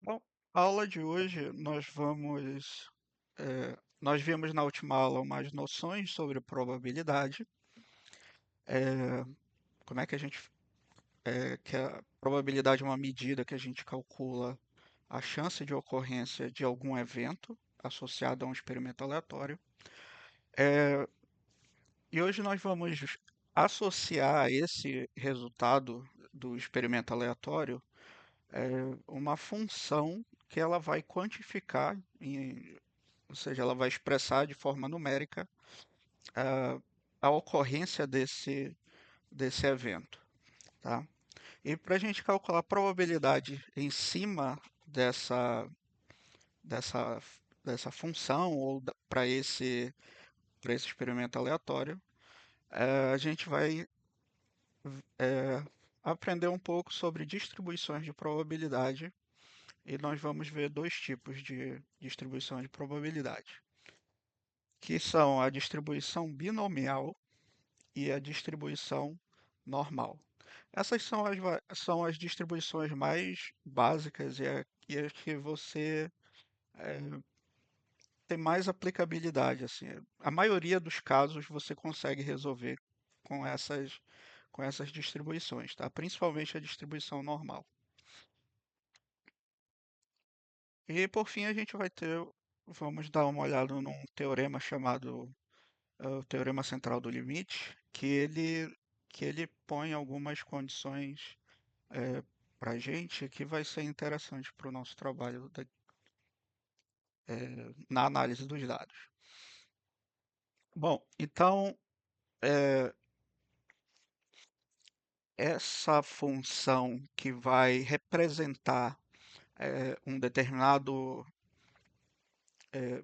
Bom, a aula de hoje nós vimos na última aula umas noções sobre probabilidade, eh, como é que que a probabilidade é uma medida que a gente calcula a chance de ocorrência de algum evento associado a um experimento aleatório. Eh, e hoje nós vamos associar esse resultado do experimento aleatório, uma função que ela vai quantificar ou seja, ela vai expressar de forma numérica a, a ocorrência desse evento, tá? E para a gente calcular a probabilidade em cima dessa, dessa, dessa função ou para esse experimento aleatório, a gente vai eh, aprender um pouco sobre distribuições de probabilidade e nós vamos ver dois tipos de distribuição de probabilidade, que são a distribuição binomial e a distribuição normal. Essas são as distribuições mais básicas e as que você tem mais aplicabilidade, assim. A maioria dos casos você consegue resolver com com essas distribuições, tá? Principalmente a distribuição normal. E por fim vamos dar uma olhada num teorema chamado o teorema central do limite, que ele põe algumas condições para a gente que vai ser interessante para o nosso trabalho na análise dos dados. Bom, então, eh, essa função que vai representar um determinado eh,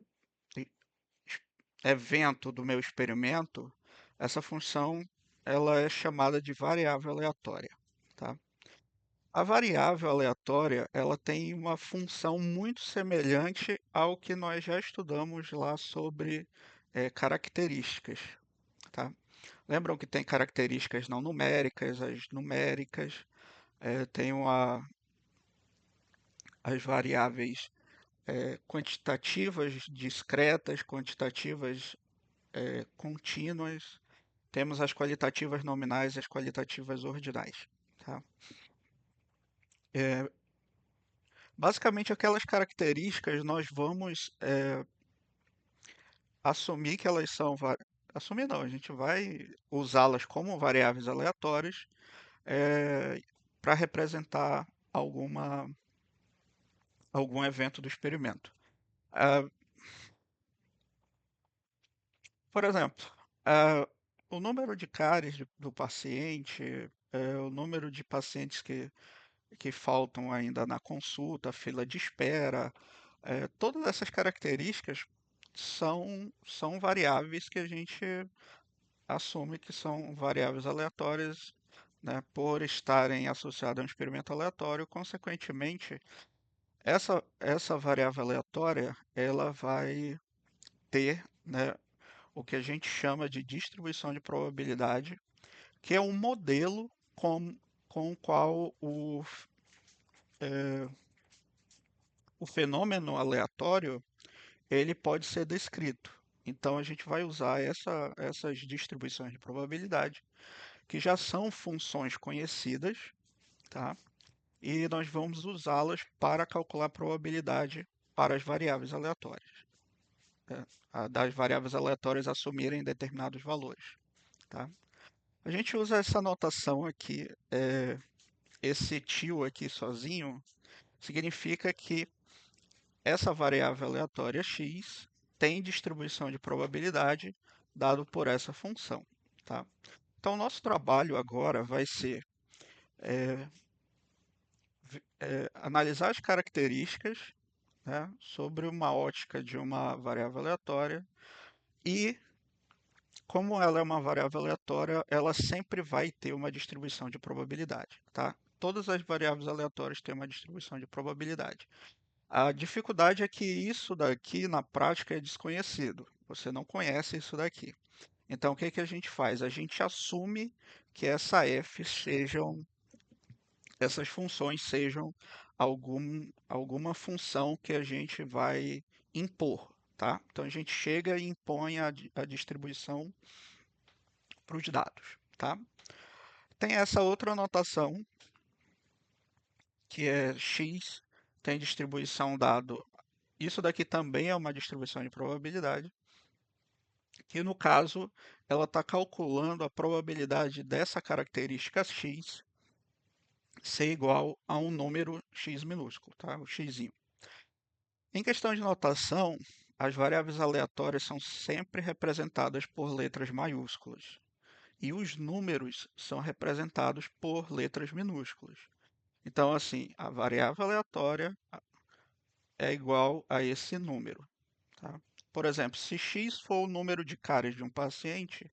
e- evento do meu experimento, essa função ela é chamada de variável aleatória, tá? A variável aleatória, ela tem uma função muito semelhante ao que nós já estudamos lá sobre características, tá? Lembram que tem características não numéricas, as numéricas, tem as variáveis quantitativas discretas, quantitativas contínuas, temos as qualitativas nominais e as qualitativas ordinais, tá? É, basicamente, aquelas características nós vamos assumir que elas são. Assumir não, a gente vai usá-las como variáveis aleatórias para representar alguma, algum evento do experimento. Ah, por exemplo, ah, o número de cáries do paciente, o número de pacientes que faltam ainda na consulta, fila de espera, todas essas características são variáveis que a gente assume que são variáveis aleatórias, né, por estarem associadas a um experimento aleatório. Consequentemente, essa variável aleatória ela vai ter, né, o que a gente chama de distribuição de probabilidade, que é um modelo com o qual o fenômeno aleatório ele pode ser descrito. Então a gente vai usar essas distribuições de probabilidade, que já são funções conhecidas, tá? E nós vamos usá-las para calcular a probabilidade para as variáveis aleatórias, né? Das variáveis aleatórias assumirem determinados valores, tá? A gente usa essa notação aqui, esse tio aqui sozinho, significa que essa variável aleatória x tem distribuição de probabilidade dado por essa função, tá? Então, nosso trabalho agora vai ser analisar as características, né, sobre uma ótica de uma variável aleatória e, como ela é uma variável aleatória, ela sempre vai ter uma distribuição de probabilidade, tá? Todas as variáveis aleatórias têm uma distribuição de probabilidade. A dificuldade é que isso daqui, na prática, é desconhecido. Você não conhece isso daqui. Então, o que que a gente faz? A gente assume que essa f essas funções sejam alguma função que a gente vai impor, tá? Então a gente chega e impõe a distribuição para os dados, tá? Tem essa outra notação que é x tem distribuição dado. Isso daqui também é uma distribuição de probabilidade, que no caso ela está calculando a probabilidade dessa característica x ser igual a um número x minúsculo, tá? O x. Em questão de notação, as variáveis aleatórias são sempre representadas por letras maiúsculas e os números são representados por letras minúsculas. Então, assim, a variável aleatória é igual a esse número, tá? Por exemplo, se x for o número de cáries de um paciente,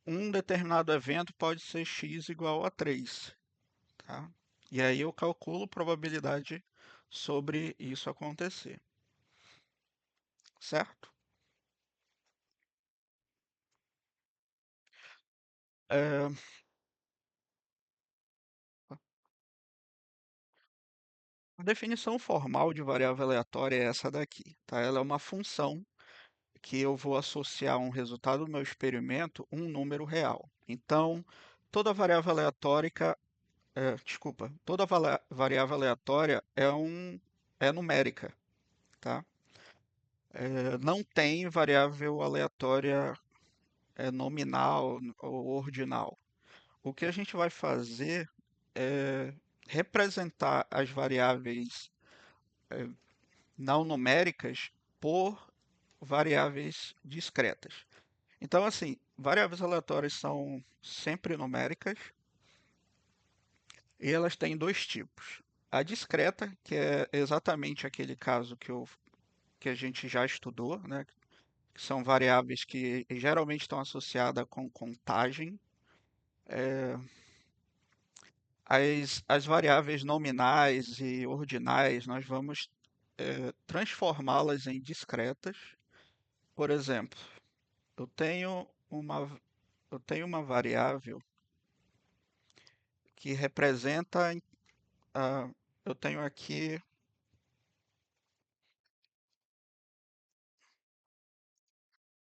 um determinado evento pode ser x igual a 3, tá? E aí eu calculo probabilidade sobre isso acontecer, certo? É, a definição formal de variável aleatória é essa daqui, tá? Ela é uma função que eu vou associar a um resultado do meu experimento um número real. Então, toda variável aleatória, toda variável aleatória é numérica, tá? Não tem variável aleatória nominal ou ordinal. O que a gente vai fazer é representar as variáveis não numéricas por variáveis discretas. Então, assim, variáveis aleatórias são sempre numéricas e elas têm dois tipos. A discreta, que é exatamente aquele caso que a gente já estudou, né? Que são variáveis que geralmente estão associadas com contagem. As variáveis nominais e ordinais, nós vamos transformá-las em discretas. Por exemplo, eu tenho uma, eu tenho uma variável que representa, ah, eu tenho aqui,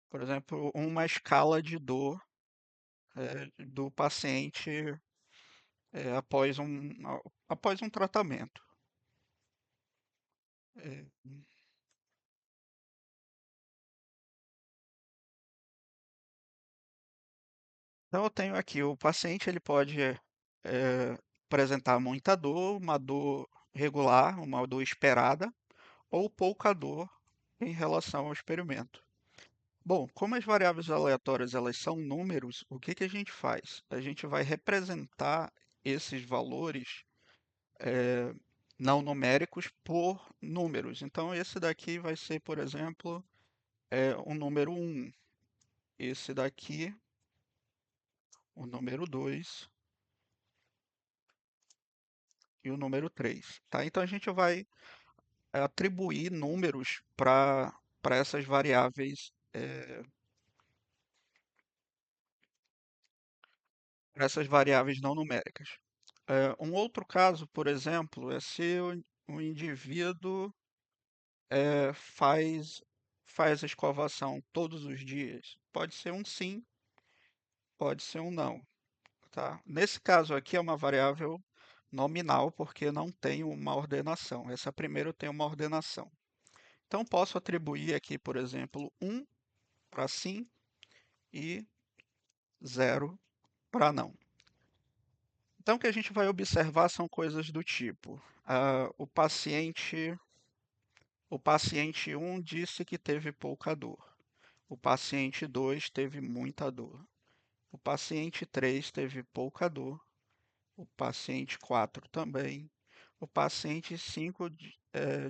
por exemplo, uma escala de dor do paciente após um tratamento. É, Então eu tenho aqui, o paciente ele pode apresentar muita dor, uma dor regular, uma dor esperada, ou pouca dor em relação ao experimento. Bom, como as variáveis aleatórias elas são números, o que que a gente faz? A gente vai representar esses valores não numéricos por números. Então esse daqui vai ser, por exemplo, o número um. Esse daqui, o número 2 e o número 3, tá? Então a gente vai atribuir números para essas variáveis, para essas variáveis não numéricas. Um outro caso, por exemplo, é se o indivíduo faz a escovação todos os dias. Pode ser um sim, pode ser um não, tá? Nesse caso aqui é uma variável nominal porque não tem uma ordenação. Essa primeira tem uma ordenação. Então posso atribuir aqui, por exemplo, um para sim e zero para não. Então, o que a gente vai observar são coisas do tipo: o paciente um disse que teve pouca dor, o paciente 2 teve muita dor, o paciente 3 teve pouca dor, o paciente 4 também, o paciente 5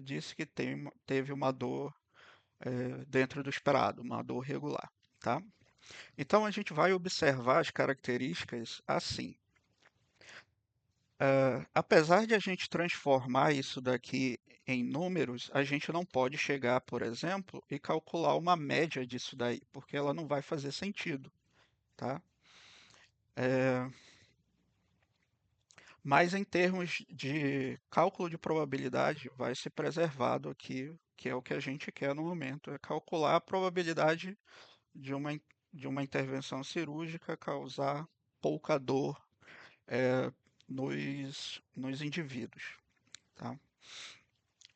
disse que teve uma dor dentro do esperado, uma dor regular, tá? Então, a gente vai observar as características assim. Apesar de a gente transformar isso daqui em números, a gente não pode chegar, por exemplo, e calcular uma média disso daí, porque ela não vai fazer sentido, tá? Mas em termos de cálculo de probabilidade, vai ser preservado aqui, que é o que a gente quer no momento, é calcular a probabilidade de de uma intervenção cirúrgica causar pouca dor eh, nos indivíduos, tá?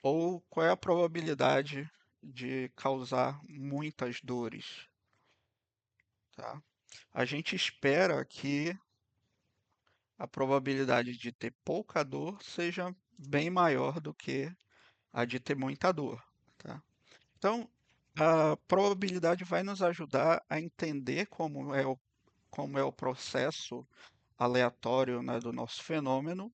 Ou qual é a probabilidade de causar muitas dores, tá? A gente espera que a probabilidade de ter pouca dor seja bem maior do que a de ter muita dor, tá? Então, a probabilidade vai nos ajudar a entender como é o processo aleatório, né, do nosso fenômeno.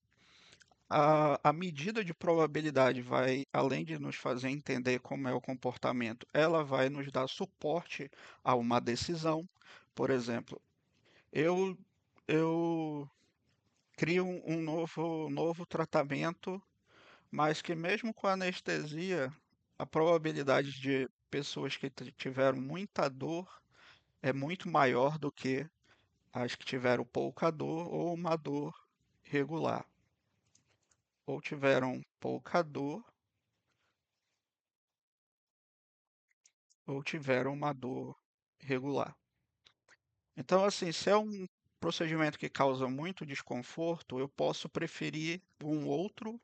A medida de probabilidade vai, além de nos fazer entender como é o comportamento, ela vai nos dar suporte a uma decisão. Por exemplo, eu, eu crio um novo tratamento, mas que mesmo com anestesia, a probabilidade de pessoas que tiveram muita dor é muito maior do que as que tiveram pouca dor ou uma dor regular, ou tiveram pouca dor ou tiveram uma dor regular. Então, assim, se é um procedimento que causa muito desconforto, eu posso preferir um outro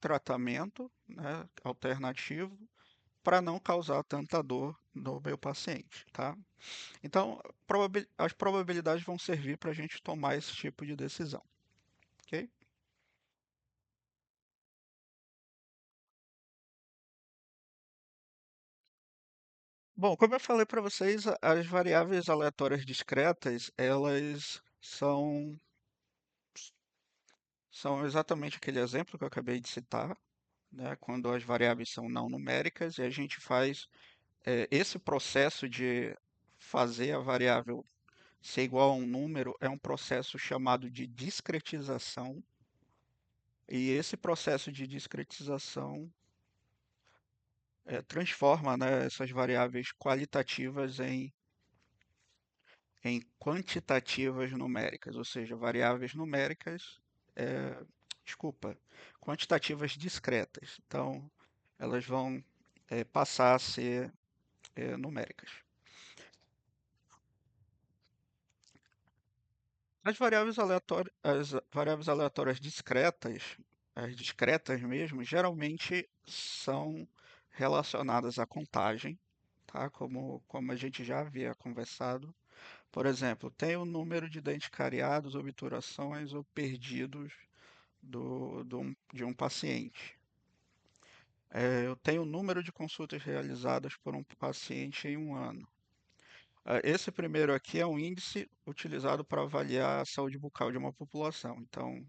tratamento, né, alternativo, para não causar tanta dor no meu paciente, tá? Então, as probabilidades vão servir para a gente tomar esse tipo de decisão, ok? Bom, como eu falei para vocês, as variáveis aleatórias discretas, elas são exatamente aquele exemplo que eu acabei de citar, né? Quando as variáveis são não numéricas e a gente faz esse processo de fazer a variável ser igual a um número é um processo chamado de discretização. E esse processo de discretização transforma, né, essas variáveis qualitativas em quantitativas numéricas, ou seja, variáveis numéricas, é, desculpa, quantitativas discretas. Então, elas vão passar a ser numéricas. As variáveis aleatórias discretas, as discretas mesmo, geralmente são relacionadas à contagem, tá? Como a gente já havia conversado. Por exemplo, tem o número de dentes cariados, obturações ou perdidos de um paciente. Eu tenho o número de consultas realizadas por um paciente em um ano. Esse primeiro aqui é um índice utilizado para avaliar a saúde bucal de uma população. Então,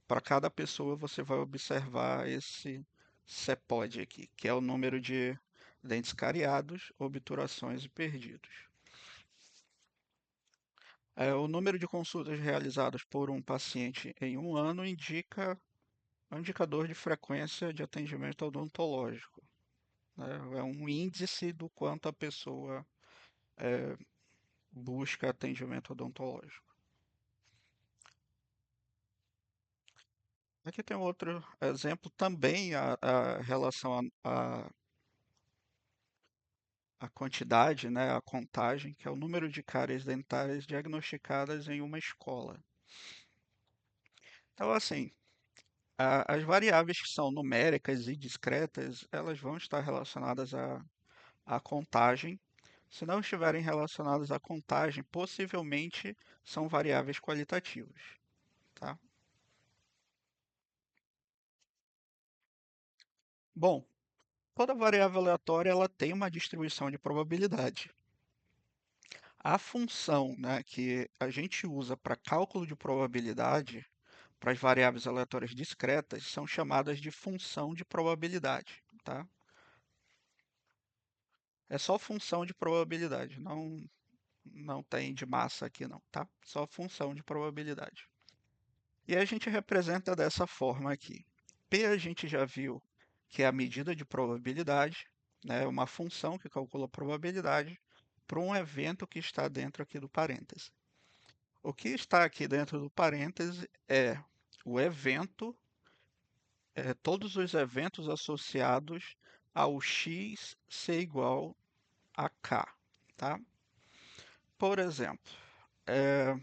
para cada pessoa, você vai observar esse CEPOD aqui, que é o número de dentes cariados, obturações e perdidos. O número de consultas realizadas por um paciente em um ano é um indicador de frequência de atendimento odontológico, né? É um índice do quanto a pessoa eh, busca atendimento odontológico. Aqui tem outro exemplo, também a relação à quantidade, né, a contagem, que é o número de cáries dentárias diagnosticadas em uma escola. Então, assim, as variáveis que são numéricas e discretas, elas vão estar relacionadas à contagem. Se não estiverem relacionadas à contagem, possivelmente são variáveis qualitativas, tá? Bom, toda variável aleatória ela tem uma distribuição de probabilidade. A função, né, que a gente usa para cálculo de probabilidade para as variáveis aleatórias discretas são chamadas de função de probabilidade, tá? É só função de probabilidade, não tem de massa aqui não, tá? Só função de probabilidade. E a gente representa dessa forma aqui. P a gente já viu que é a medida de probabilidade, né? Uma função que calcula a probabilidade para um evento que está dentro aqui do parêntese. O que está aqui dentro do parêntese é o evento, todos os eventos associados ao x ser igual a k, tá? Por exemplo, eh,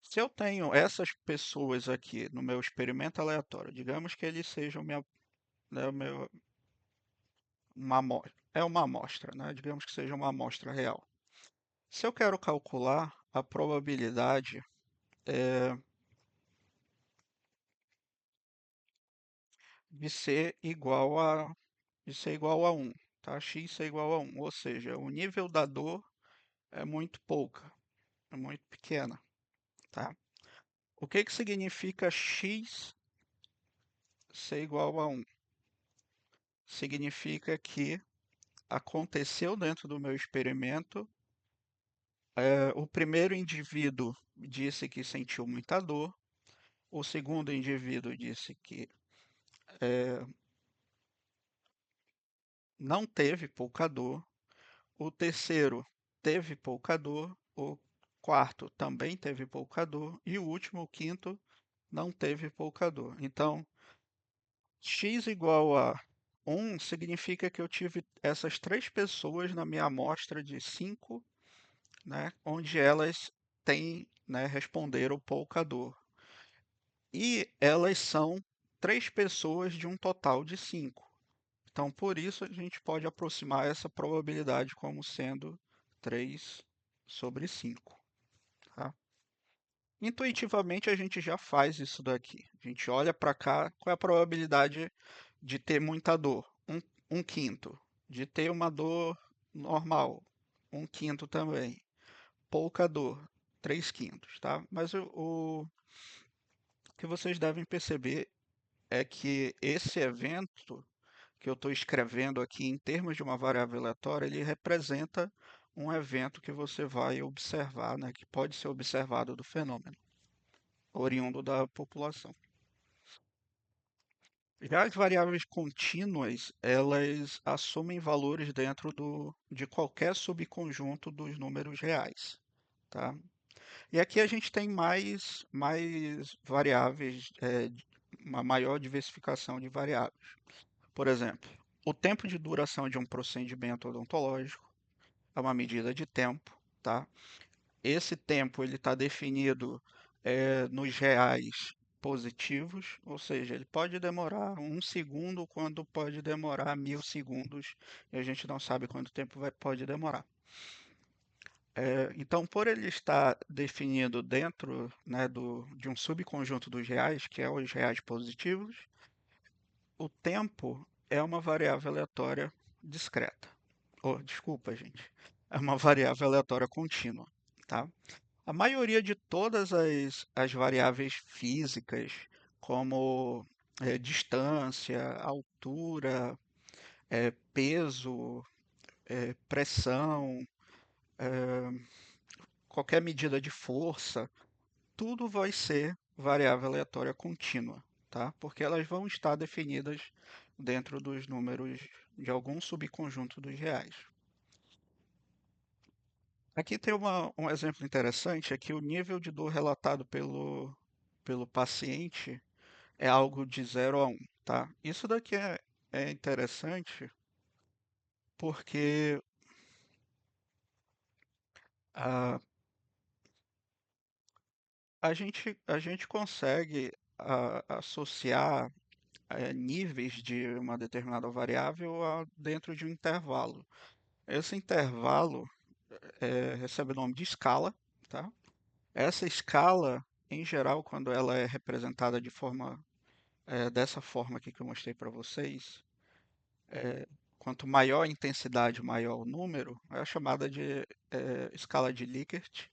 se eu tenho essas pessoas aqui no meu experimento aleatório, digamos que eles sejam né, uma amostra, né? Digamos que seja uma amostra real. Se eu quero calcular a probabilidade eh, de ser igual a 1, tá? X ser igual a 1, ou seja, o nível da dor é muito pouca, é muito pequena, tá? O que que significa X ser igual a 1? Significa que aconteceu dentro do meu experimento, o primeiro indivíduo disse que sentiu muita dor, o segundo indivíduo disse que não teve pouca dor, o terceiro teve pouca dor, o quarto também teve pouca dor e o último, o quinto, não teve pouca dor. Então, x igual a 1 significa que eu tive essas três pessoas na minha amostra de 5, né, onde elas têm, né, responderam pouca dor. E elas são três pessoas de um total de 5. Então, por isso, a gente pode aproximar essa probabilidade como sendo 3/5. Tá? Intuitivamente, a gente já faz isso daqui. A gente olha para cá, qual é a probabilidade de ter muita dor? Um quinto. De ter uma dor normal, um quinto também. Pouca dor, 3/5, tá? Mas o que vocês devem perceber é que esse evento que eu estou escrevendo aqui em termos de uma variável aleatória, ele representa um evento que você vai observar, né, que pode ser observado do fenômeno, oriundo da população. Já as variáveis contínuas, elas assumem valores dentro de qualquer subconjunto dos números reais, tá? E aqui a gente tem mais variáveis, uma maior diversificação de variáveis. Por exemplo, o tempo de duração de um procedimento odontológico é uma medida de tempo, tá? Esse tempo ele está definido nos reais positivos, ou seja, ele pode demorar 1 segundo quando pode demorar 1000 segundos e a gente não sabe quanto tempo pode demorar. Então, por ele estar definido dentro, né, de um subconjunto dos reais, que é os reais positivos, o tempo é uma variável aleatória discreta. Oh, desculpa, gente. É uma variável aleatória contínua, tá? A maioria de todas as variáveis físicas, como distância, altura, peso, pressão, qualquer medida de força, tudo vai ser variável aleatória contínua, tá? Porque elas vão estar definidas dentro dos números de algum subconjunto dos reais. Aqui tem um exemplo interessante, é que o nível de dor relatado pelo paciente é algo de 0 a 1, tá? Isso daqui é interessante porque a, a gente consegue associar níveis de uma determinada variável dentro de um intervalo. Esse intervalo recebe o nome de escala, tá? Essa escala, em geral, quando ela é representada dessa forma aqui que eu mostrei para vocês, quanto maior a intensidade, maior o número, é chamada de escala de Likert,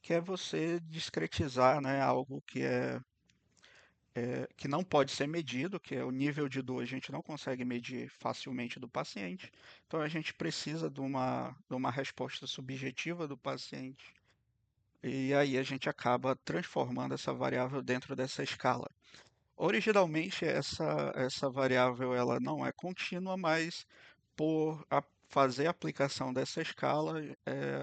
que é você discretizar, né, algo que não pode ser medido, que é o nível de dor, a gente não consegue medir facilmente do paciente. Então a gente precisa de uma resposta subjetiva do paciente. E aí a gente acaba transformando essa variável dentro dessa escala. Originalmente essa variável ela não é contínua, mas por fazer a aplicação dessa escala,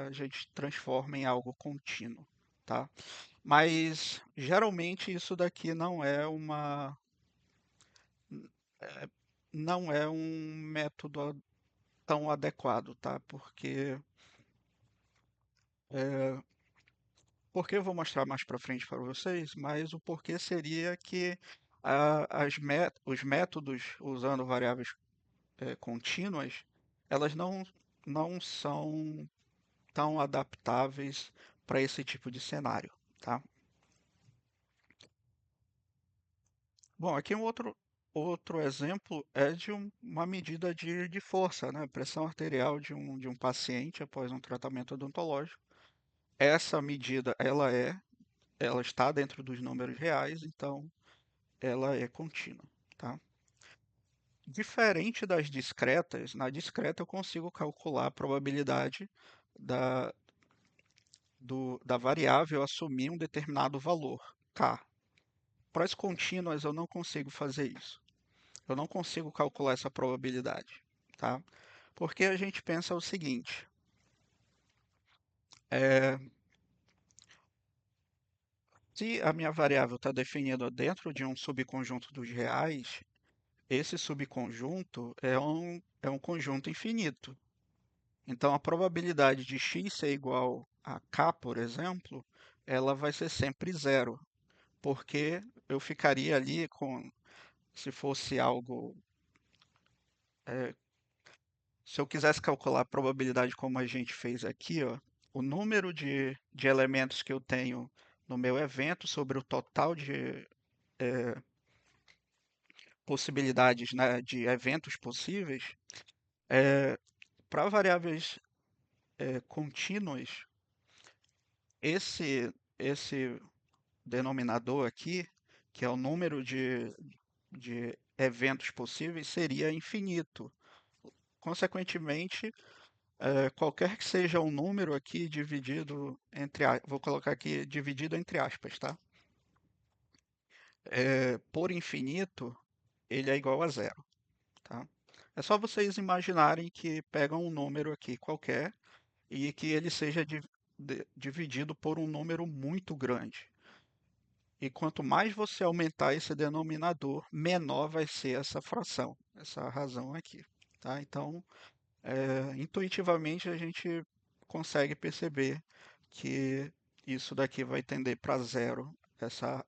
a gente transforma em algo contínuo, tá? Mas geralmente isso daqui é, não é um método tão adequado, tá? É, porque eu vou mostrar mais para frente para vocês, mas o porquê seria que os métodos usando variáveis contínuas, elas não são tão adaptáveis para esse tipo de cenário, tá? Bom, aqui outro exemplo é de uma medida de força, né? Pressão arterial de um paciente após um tratamento odontológico. Essa medida, ela está dentro dos números reais, então ela é contínua, tá? Diferente das discretas, na discreta eu consigo calcular a probabilidade da, da variável assumir um determinado valor, k. Para as contínuas eu não consigo fazer isso. Eu não consigo calcular essa probabilidade, tá? Porque a gente pensa o seguinte, é, se a minha variável está definida dentro de um subconjunto dos reais, esse subconjunto é um conjunto infinito. Então, a probabilidade de x ser igual a k, por exemplo, ela vai ser sempre zero, porque eu ficaria ali com, se fosse algo, é, se eu quisesse calcular a probabilidade como a gente fez aqui, ó, o número de elementos que eu tenho no meu evento sobre o total de possibilidades, né, de eventos possíveis, para variáveis contínuas, esse denominador aqui, que é o número de eventos possíveis, seria infinito. Consequentemente, qualquer que seja o número aqui dividido vou colocar aqui dividido entre aspas, tá? Por infinito, ele é igual a zero, tá? É só vocês imaginarem que pegam um número aqui qualquer e que ele seja dividido por um número muito grande. E quanto mais você aumentar esse denominador, menor vai ser essa fração, essa razão aqui, tá? Então, intuitivamente a gente consegue perceber que isso daqui vai tender para zero, essa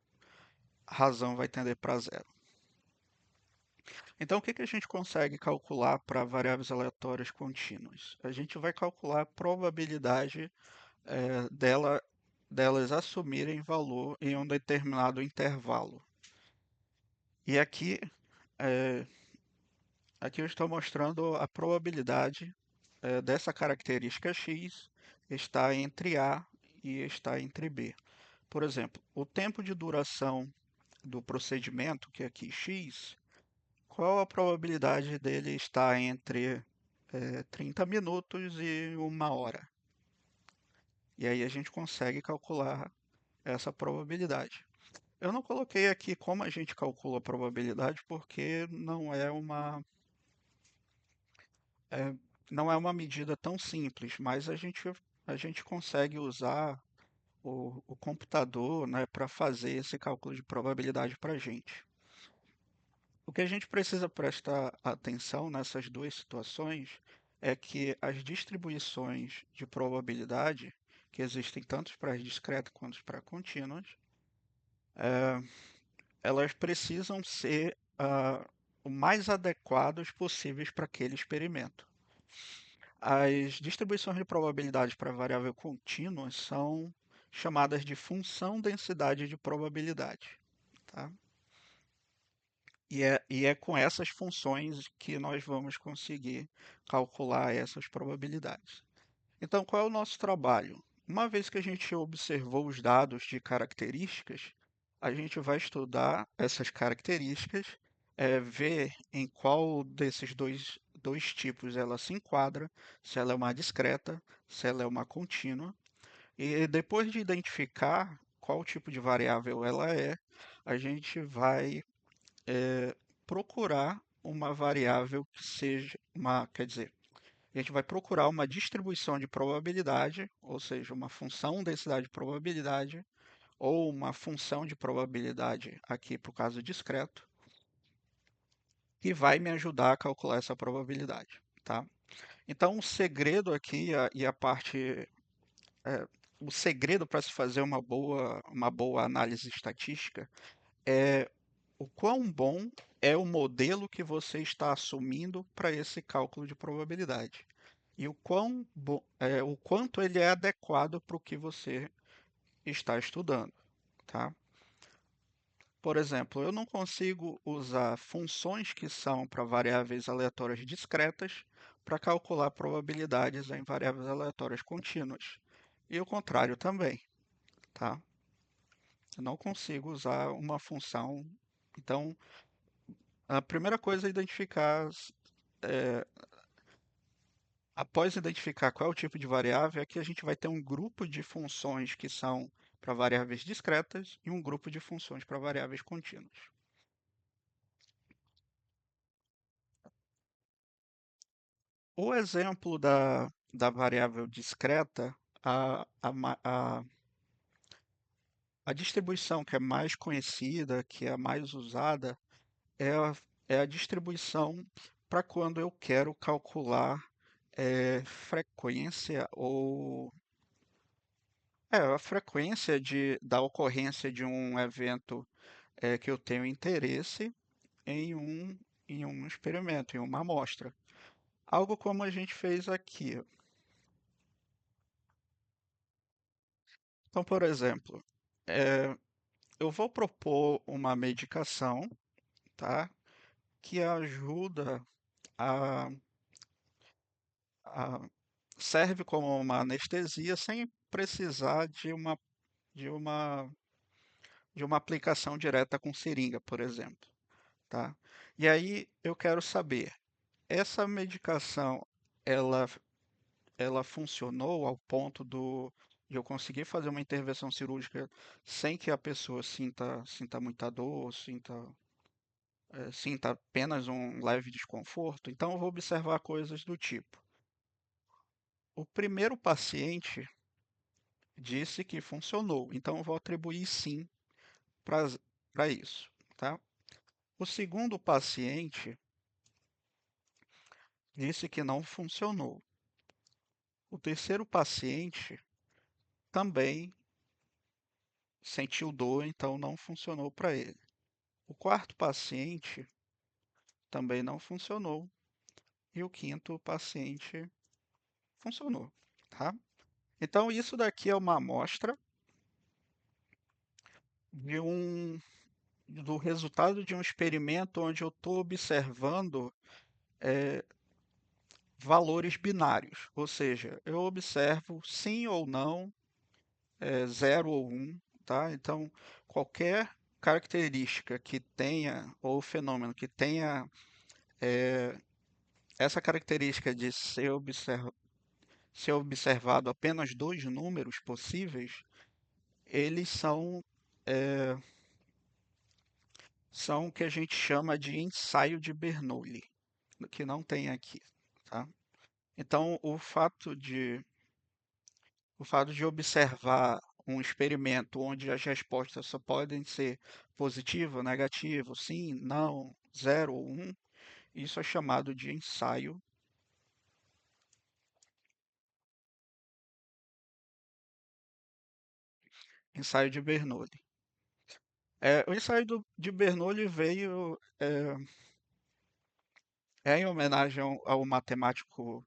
razão vai tender para zero. Então, o que que a gente consegue calcular para variáveis aleatórias contínuas? A gente vai calcular a probabilidade delas assumirem valor em um determinado intervalo. E eh, aqui eu estou mostrando a probabilidade dessa característica x está entre A e está entre B. Por exemplo, o tempo de duração do procedimento, que é aqui x, qual a probabilidade dele estar entre 30 minutos e 1 hora? E aí a gente consegue calcular essa probabilidade. Eu não coloquei aqui como a gente calcula a probabilidade porque é, não é uma medida tão simples, mas a gente consegue usar o computador, né, para fazer esse cálculo de probabilidade para a gente. O que a gente precisa prestar atenção nessas duas situações é que as distribuições de probabilidade, que existem tanto para as discretas quanto para contínuas, elas precisam ser o mais adequados possíveis para aquele experimento. As distribuições de probabilidade para variável contínua são chamadas de função densidade de probabilidade, tá? E é com essas funções que nós vamos conseguir calcular essas probabilidades. Então, qual é o nosso trabalho? Uma vez que a gente observou os dados de características, a gente vai estudar essas características, ver em qual desses dois tipos ela se enquadra, se ela é uma discreta, se ela é uma contínua, e depois de identificar qual tipo de variável ela é, a gente vai procurar uma variável que seja quer dizer, A gente vai procurar uma distribuição de probabilidade, ou seja, uma função densidade de probabilidade, ou uma função de probabilidade aqui para o caso discreto, que vai me ajudar a calcular essa probabilidade, tá? Então, o segredo aqui e a parte, é, o segredo para se fazer uma boa análise estatística é o quão bom é o modelo que você está assumindo para esse cálculo de probabilidade e o quanto ele é adequado para o que você está estudando, tá? Por exemplo, eu não consigo usar funções que são para variáveis aleatórias discretas para calcular probabilidades em variáveis aleatórias contínuas. E o contrário também, tá? Eu não consigo usar uma função. Então, a primeira coisa é identificar, é, após identificar qual é o tipo de variável, aqui a gente vai ter um grupo de funções que são para variáveis discretas e um grupo de funções para variáveis contínuas. O exemplo da variável discreta, a, a, ma- a distribuição que é mais conhecida, que é a mais usada, é é a distribuição para quando eu quero calcular frequência ou a frequência da ocorrência de um evento que eu tenho interesse em em um experimento, em uma amostra. Algo como a gente fez aqui. Então, por exemplo, eh, eu vou propor uma medicação, tá? Que ajuda a, a- serve como uma anestesia sem precisar de uma, de uma aplicação direta com seringa, por exemplo, tá? E aí eu quero saber, essa medicação, ela, ela funcionou ao ponto de eu conseguir fazer uma intervenção cirúrgica sem que a pessoa sinta muita dor, sinta apenas um leve desconforto? Então eu vou observar coisas do tipo. O primeiro paciente disse que funcionou, então eu vou atribuir sim para isso, tá? O segundo paciente disse que não funcionou. O terceiro paciente também sentiu dor, então não funcionou para ele. O quarto paciente também não funcionou e o quinto paciente funcionou, tá? Então isso daqui é uma amostra de do resultado de um experimento onde eu estou observando eh, valores binários, ou seja, eu observo sim ou não, 0 ou 1, tá? Então, qualquer característica que tenha, ou fenômeno que tenha essa característica de ser observado apenas dois números possíveis, eles eh, são o que a gente chama de ensaio de Bernoulli, que não tem aqui, tá? Então, o fato de observar um experimento onde as respostas só podem ser positivo, negativo, sim, não, zero ou um, isso é chamado de ensaio de Bernoulli. O ensaio de Bernoulli veio em homenagem ao matemático,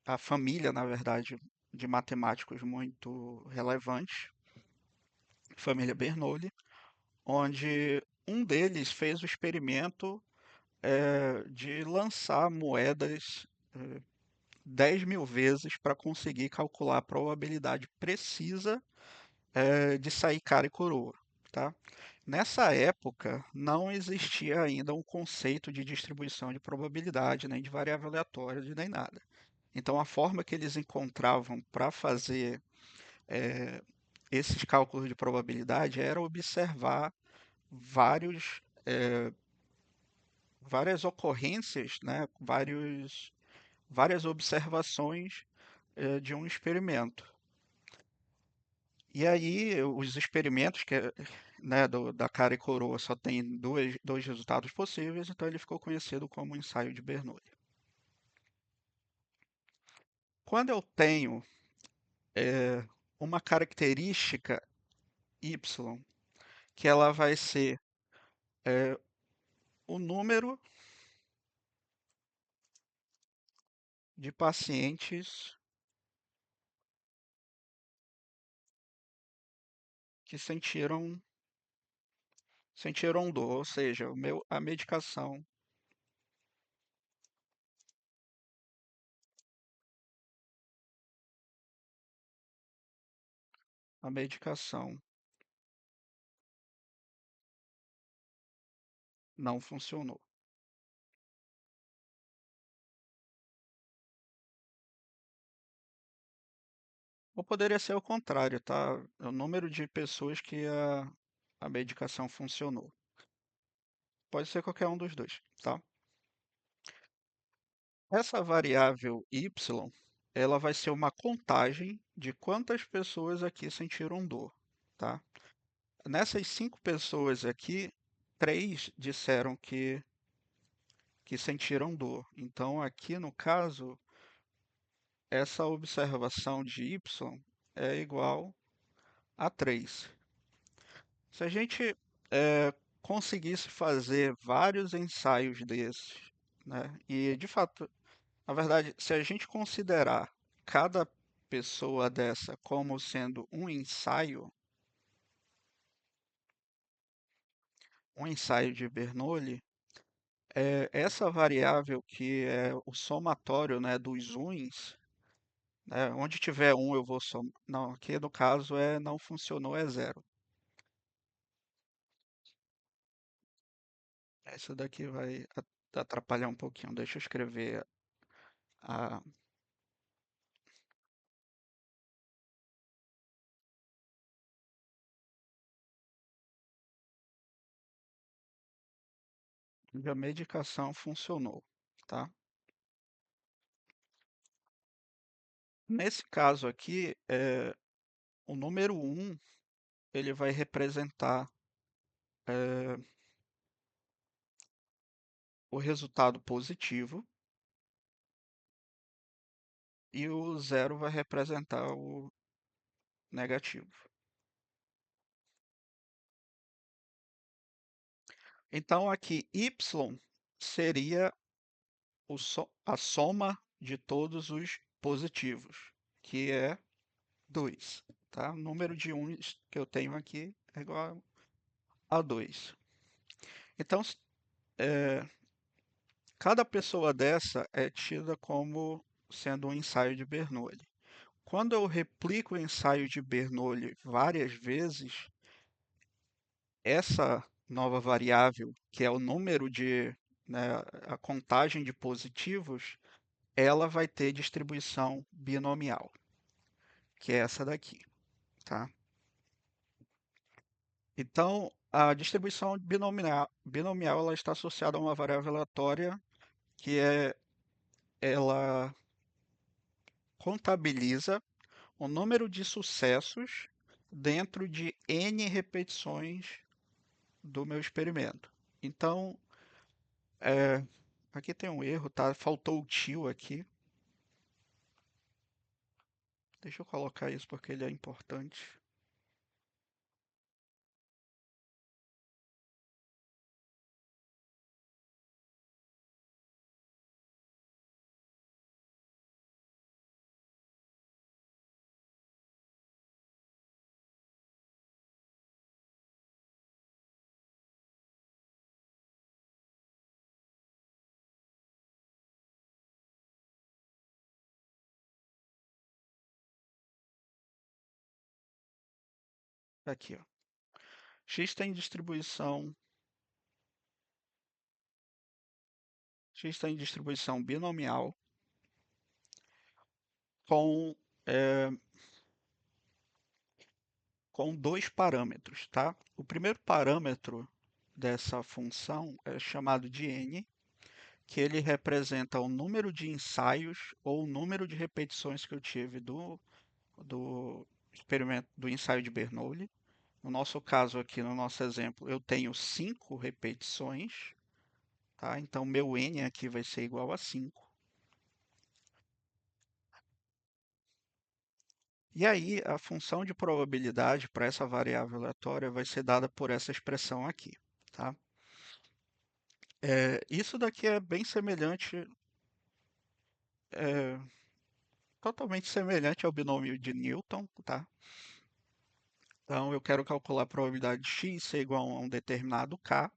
à família, na verdade, de matemáticos muito relevantes, família Bernoulli, onde um deles fez o experimento de lançar moedas eh, 10 mil vezes para conseguir calcular a probabilidade precisa de sair cara e coroa, tá? Nessa época, não existia ainda um conceito de distribuição de probabilidade, nem de variável aleatória, nem nada. Então, a forma que eles encontravam para fazer eh, esses cálculos de probabilidade era observar vários, várias ocorrências, né, vários, várias observações de um experimento. E aí, os experimentos né, da cara e coroa só tem dois resultados possíveis, então ele ficou conhecido como ensaio de Bernoulli. Quando eu tenho eh, uma característica y, que ela vai ser eh, o número de pacientes que sentiram dor, ou seja, a medicação não funcionou. Ou poderia ser o contrário, tá? O número de pessoas que a medicação funcionou. Pode ser qualquer um dos dois, tá? Essa variável y, ela vai ser uma contagem de quantas pessoas aqui sentiram dor, tá? Nessas 5 pessoas aqui, 3 disseram que sentiram dor. Então, aqui no caso, essa observação de y é igual a 3. Se a gente conseguisse fazer vários ensaios desses, né? E de fato, na verdade, se a gente considerar cada pessoa dessa como sendo um ensaio de Bernoulli, essa variável que é o somatório, né, dos uns, né, onde tiver um eu vou somar. Não, aqui no caso não funcionou, é zero. Essa daqui vai atrapalhar um pouquinho. Deixa eu escrever a a medicação funcionou, tá? Nesse caso aqui, o número um ele vai representar eh, o resultado positivo e o zero vai representar o negativo. Então aqui y seria a soma de todos os positivos, que é 2, tá? O número de uns que eu tenho aqui é igual a 2. Então, eh, cada pessoa dessa é tida como sendo um ensaio de Bernoulli. Quando eu replico o ensaio de Bernoulli várias vezes, essa nova variável, que é o número né, a contagem de positivos, ela vai ter distribuição binomial, que é essa daqui, tá? Então, a distribuição binomial ela está associada a uma variável aleatória que ela contabiliza o número de sucessos dentro de n repetições do meu experimento. Então, aqui tem um erro, tá? Faltou o tio aqui. Deixa eu colocar isso porque ele é importante. Aqui, ó. X tem distribuição binomial com, é, com dois parâmetros, tá? O primeiro parâmetro dessa função é chamado de n, que ele representa o número de ensaios ou o número de repetições que eu tive do experimento do ensaio de Bernoulli. No nosso caso aqui, no nosso exemplo, eu tenho 5 repetições, tá? Então meu n aqui vai ser igual a 5. E aí a função de probabilidade para essa variável aleatória vai ser dada por essa expressão aqui, tá? Isso daqui é bem semelhante, é, totalmente semelhante ao binômio de Newton, tá? Então eu quero calcular a probabilidade de x ser igual a um determinado k.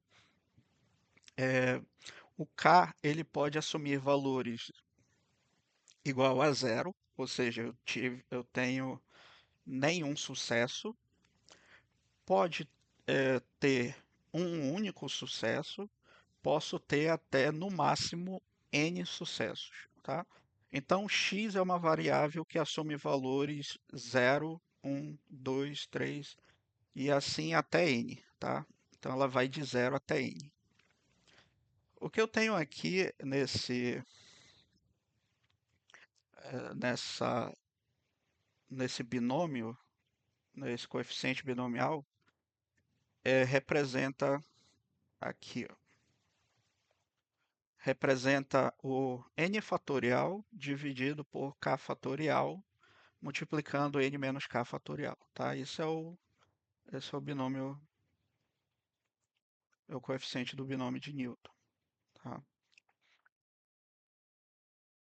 É, o k ele pode assumir valores igual a zero, ou seja, eu tenho nenhum sucesso. Pode ter um único sucesso, posso ter até no máximo n sucessos, tá? Então x é uma variável que assume valores zero, um, 2, 3 e assim até n, tá? Então ela vai de zero até n. O que eu tenho aqui nessa, nesse binômio, nesse coeficiente binomial, representa aqui, ó, representa o n fatorial dividido por k fatorial, multiplicando n menos k fatorial, tá? Esse é o binômio, é o coeficiente do binômio de Newton, tá?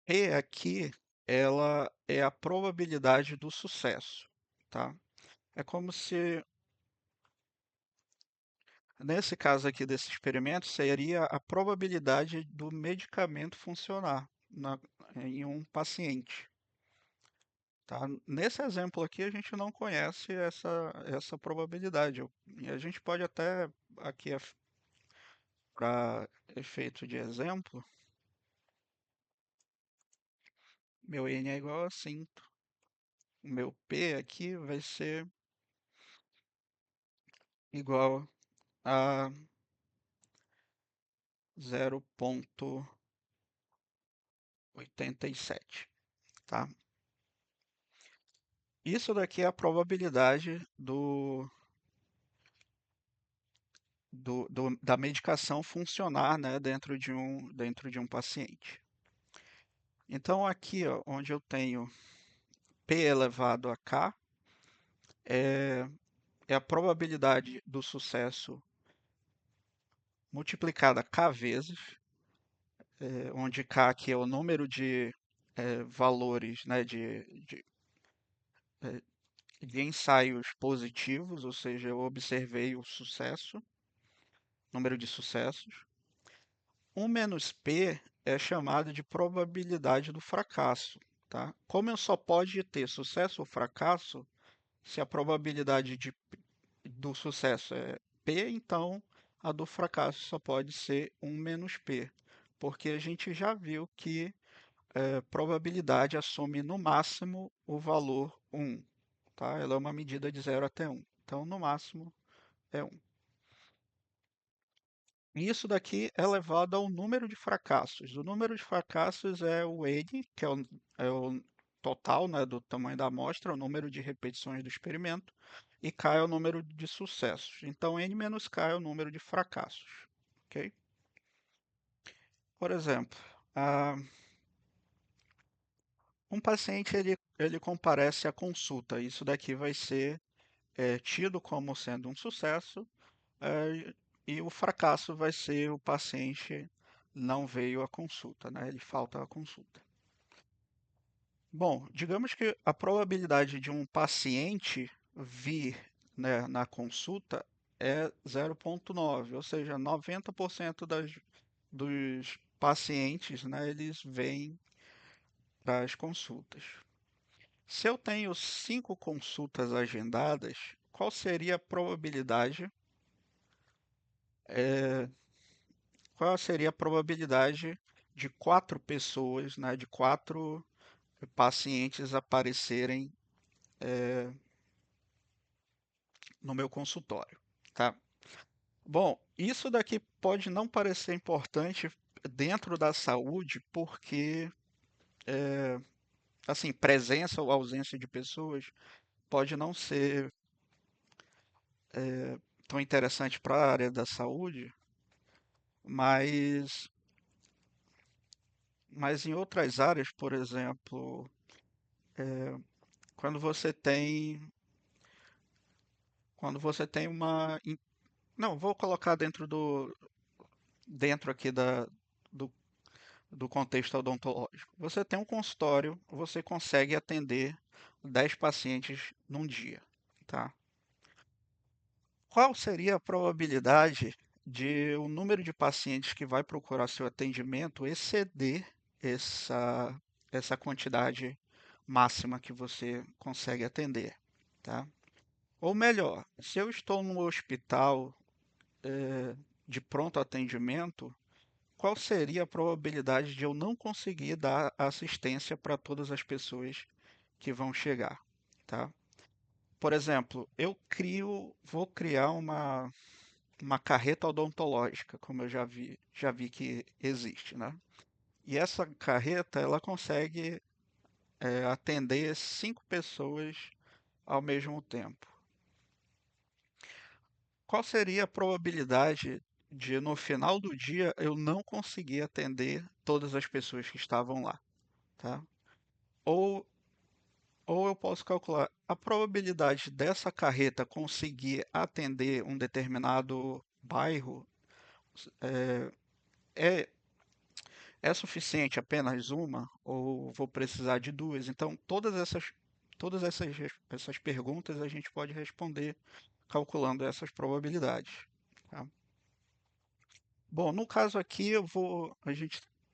E aqui, ela é a probabilidade do sucesso, tá? É como se, nesse caso aqui desse experimento, seria a probabilidade do medicamento funcionar em um paciente. Tá? Nesse exemplo aqui, a gente não conhece essa probabilidade. E a gente pode até, aqui para efeito de exemplo, meu n é igual a 5. O meu p aqui vai ser igual a 0,87, tá? Isso daqui é a probabilidade da medicação funcionar, né, dentro de um paciente. Então aqui, ó, onde eu tenho p elevado a k, é, é a probabilidade do sucesso multiplicada k vezes, onde k aqui é o número de valores, né, eh, de ensaios positivos, ou seja, eu observei o sucesso, número de sucessos. 1 menos p é chamado de probabilidade do fracasso, tá? Como eu só pode ter sucesso ou fracasso, se a probabilidade do sucesso é p, então a do fracasso só pode ser 1 menos p, porque a gente já viu que probabilidade assume no máximo o valor 1, tá? Ela é uma medida de 0 até 1, então no máximo é 1. Isso daqui é elevado ao número de fracassos. O número de fracassos é o n, que é o total, né, do tamanho da amostra, o número de repetições do experimento, e k é o número de sucessos. Então, n menos k é o número de fracassos. Ok? Por exemplo, um paciente ele comparece à consulta. Isso daqui vai ser tido como sendo um sucesso, eh, e o fracasso vai ser o paciente não veio à consulta, né? Ele falta à consulta. Bom, digamos que a probabilidade de um paciente vir, né, na consulta é 0,9, ou seja, 90% dos pacientes, né, eles vêm para as consultas. Se eu tenho 5 consultas agendadas, qual seria a probabilidade eh, qual seria a probabilidade de 4 pessoas, né, de 4 pacientes aparecerem no meu consultório, tá? Bom, isso daqui pode não parecer importante dentro da saúde, porque, assim, presença ou ausência de pessoas pode não ser tão interessante para a área da saúde, mas, mas em outras áreas, por exemplo, quando você tem, quando você tem uma, não, vou colocar dentro aqui do, do contexto odontológico. Você tem um consultório, você consegue atender 10 pacientes num dia, tá? Qual seria a probabilidade de o número de pacientes que vai procurar seu atendimento exceder essa, essa quantidade máxima que você consegue atender, tá? Ou melhor, se eu estou no hospital de pronto atendimento, qual seria a probabilidade de eu não conseguir dar assistência para todas as pessoas que vão chegar, tá? Por exemplo, vou criar uma carreta odontológica, como eu já vi que existe, né? E essa carreta, ela consegue atender 5 pessoas ao mesmo tempo. Qual seria a probabilidade de, no final do dia, eu não conseguir atender todas as pessoas que estavam lá, tá? Ou, ou eu posso calcular a probabilidade dessa carreta conseguir atender um determinado bairro é, é suficiente apenas uma ou vou precisar de duas? Então, essas perguntas a gente pode responder calculando essas probabilidades, tá? Bom, no caso aqui eu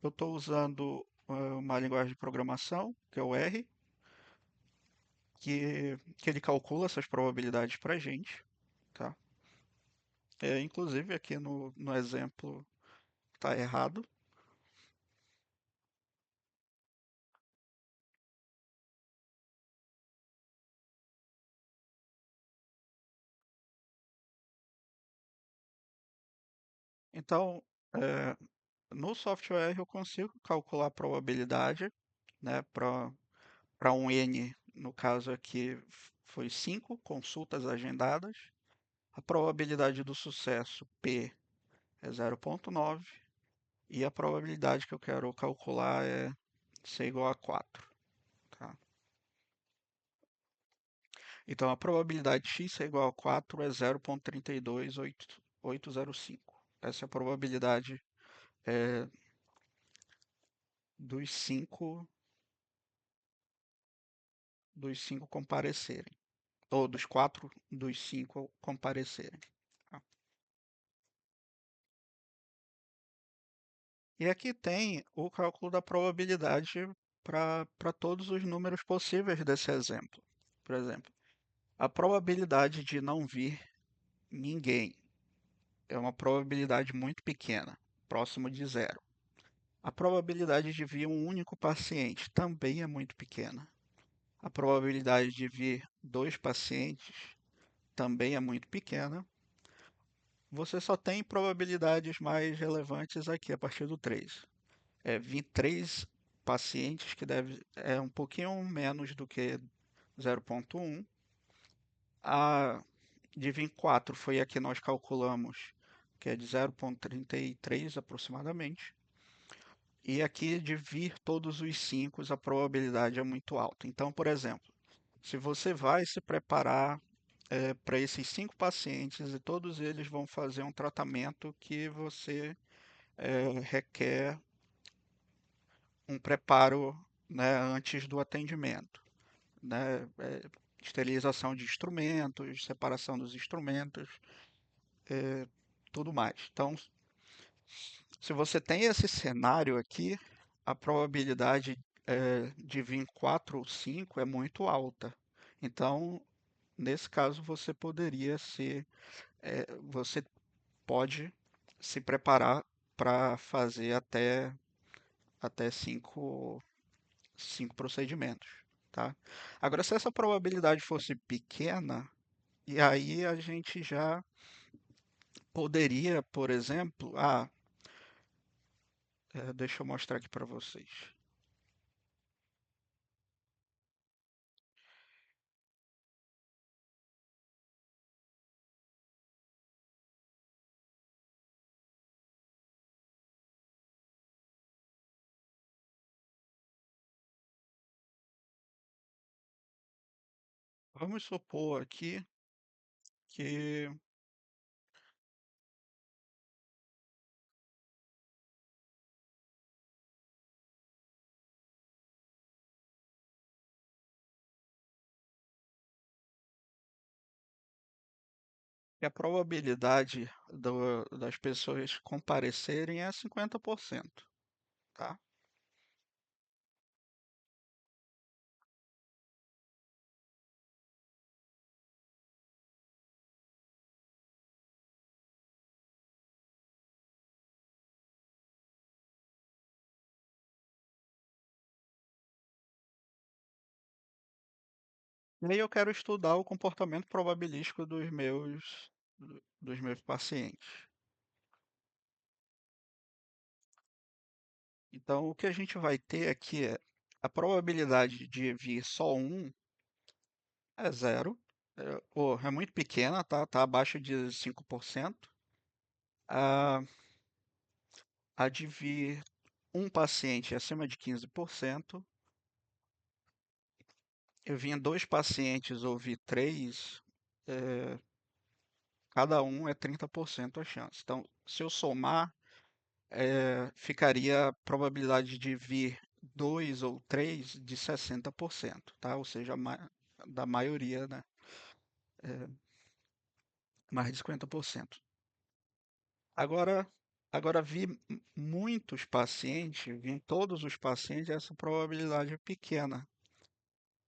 estou usando uma linguagem de programação, que é o R, que ele calcula essas probabilidades para a gente, tá? Inclusive aqui no exemplo está errado. Então, é, no software eu consigo calcular a probabilidade, né, para um N, no caso aqui foi 5 consultas agendadas. A probabilidade do sucesso P é 0,9 e a probabilidade que eu quero calcular é ser igual a 4, tá? Então a probabilidade de x ser igual a 4 é 0,32805. Essa é a probabilidade é, dos 5 dos 5 comparecerem, ou dos 4 dos 5 comparecerem, tá? E aqui tem o cálculo da probabilidade para todos os números possíveis desse exemplo. Por exemplo, a probabilidade de não vir ninguém é uma probabilidade muito pequena, próximo de zero. A probabilidade de vir um único paciente também é muito pequena. A probabilidade de vir 2 pacientes também é muito pequena. Você só tem probabilidades mais relevantes aqui a partir do 3. Vir 3 pacientes, que é um pouquinho menos do que 0,1. A de vir 4 foi a que nós calculamos, que é de 0,33 aproximadamente. E aqui de vir todos os 5, a probabilidade é muito alta. Então, por exemplo, se você vai se preparar para esses 5 pacientes e todos eles vão fazer um tratamento que você requer um preparo, né, antes do atendimento, né, esterilização de instrumentos, separação dos instrumentos, tudo mais. Então, se você tem esse cenário aqui, a probabilidade de vir 4 ou 5 é muito alta. Então, nesse caso, você pode se preparar para fazer até cinco procedimentos, tá? Agora, se essa probabilidade fosse pequena, e aí a gente já poderia, por exemplo, Deixa eu mostrar aqui para vocês. Vamos supor aqui que a probabilidade das pessoas comparecerem é 50%, tá? E aí eu quero estudar o comportamento probabilístico dos meus pacientes. Então, o que a gente vai ter aqui é a probabilidade de vir só um é zero. É muito pequena, tá? Tá abaixo de 5%. A, a de vir um paciente é acima de 15%. Eu vinha dois pacientes, ouvi três, é, cada um é 30% a chance. Então, se eu somar, ficaria a probabilidade de vir dois ou três de 60%, tá? Ou seja, da maioria, né? É, mais de 50%. Agora, agora vi muitos pacientes, vi em todos os pacientes, essa probabilidade é pequena.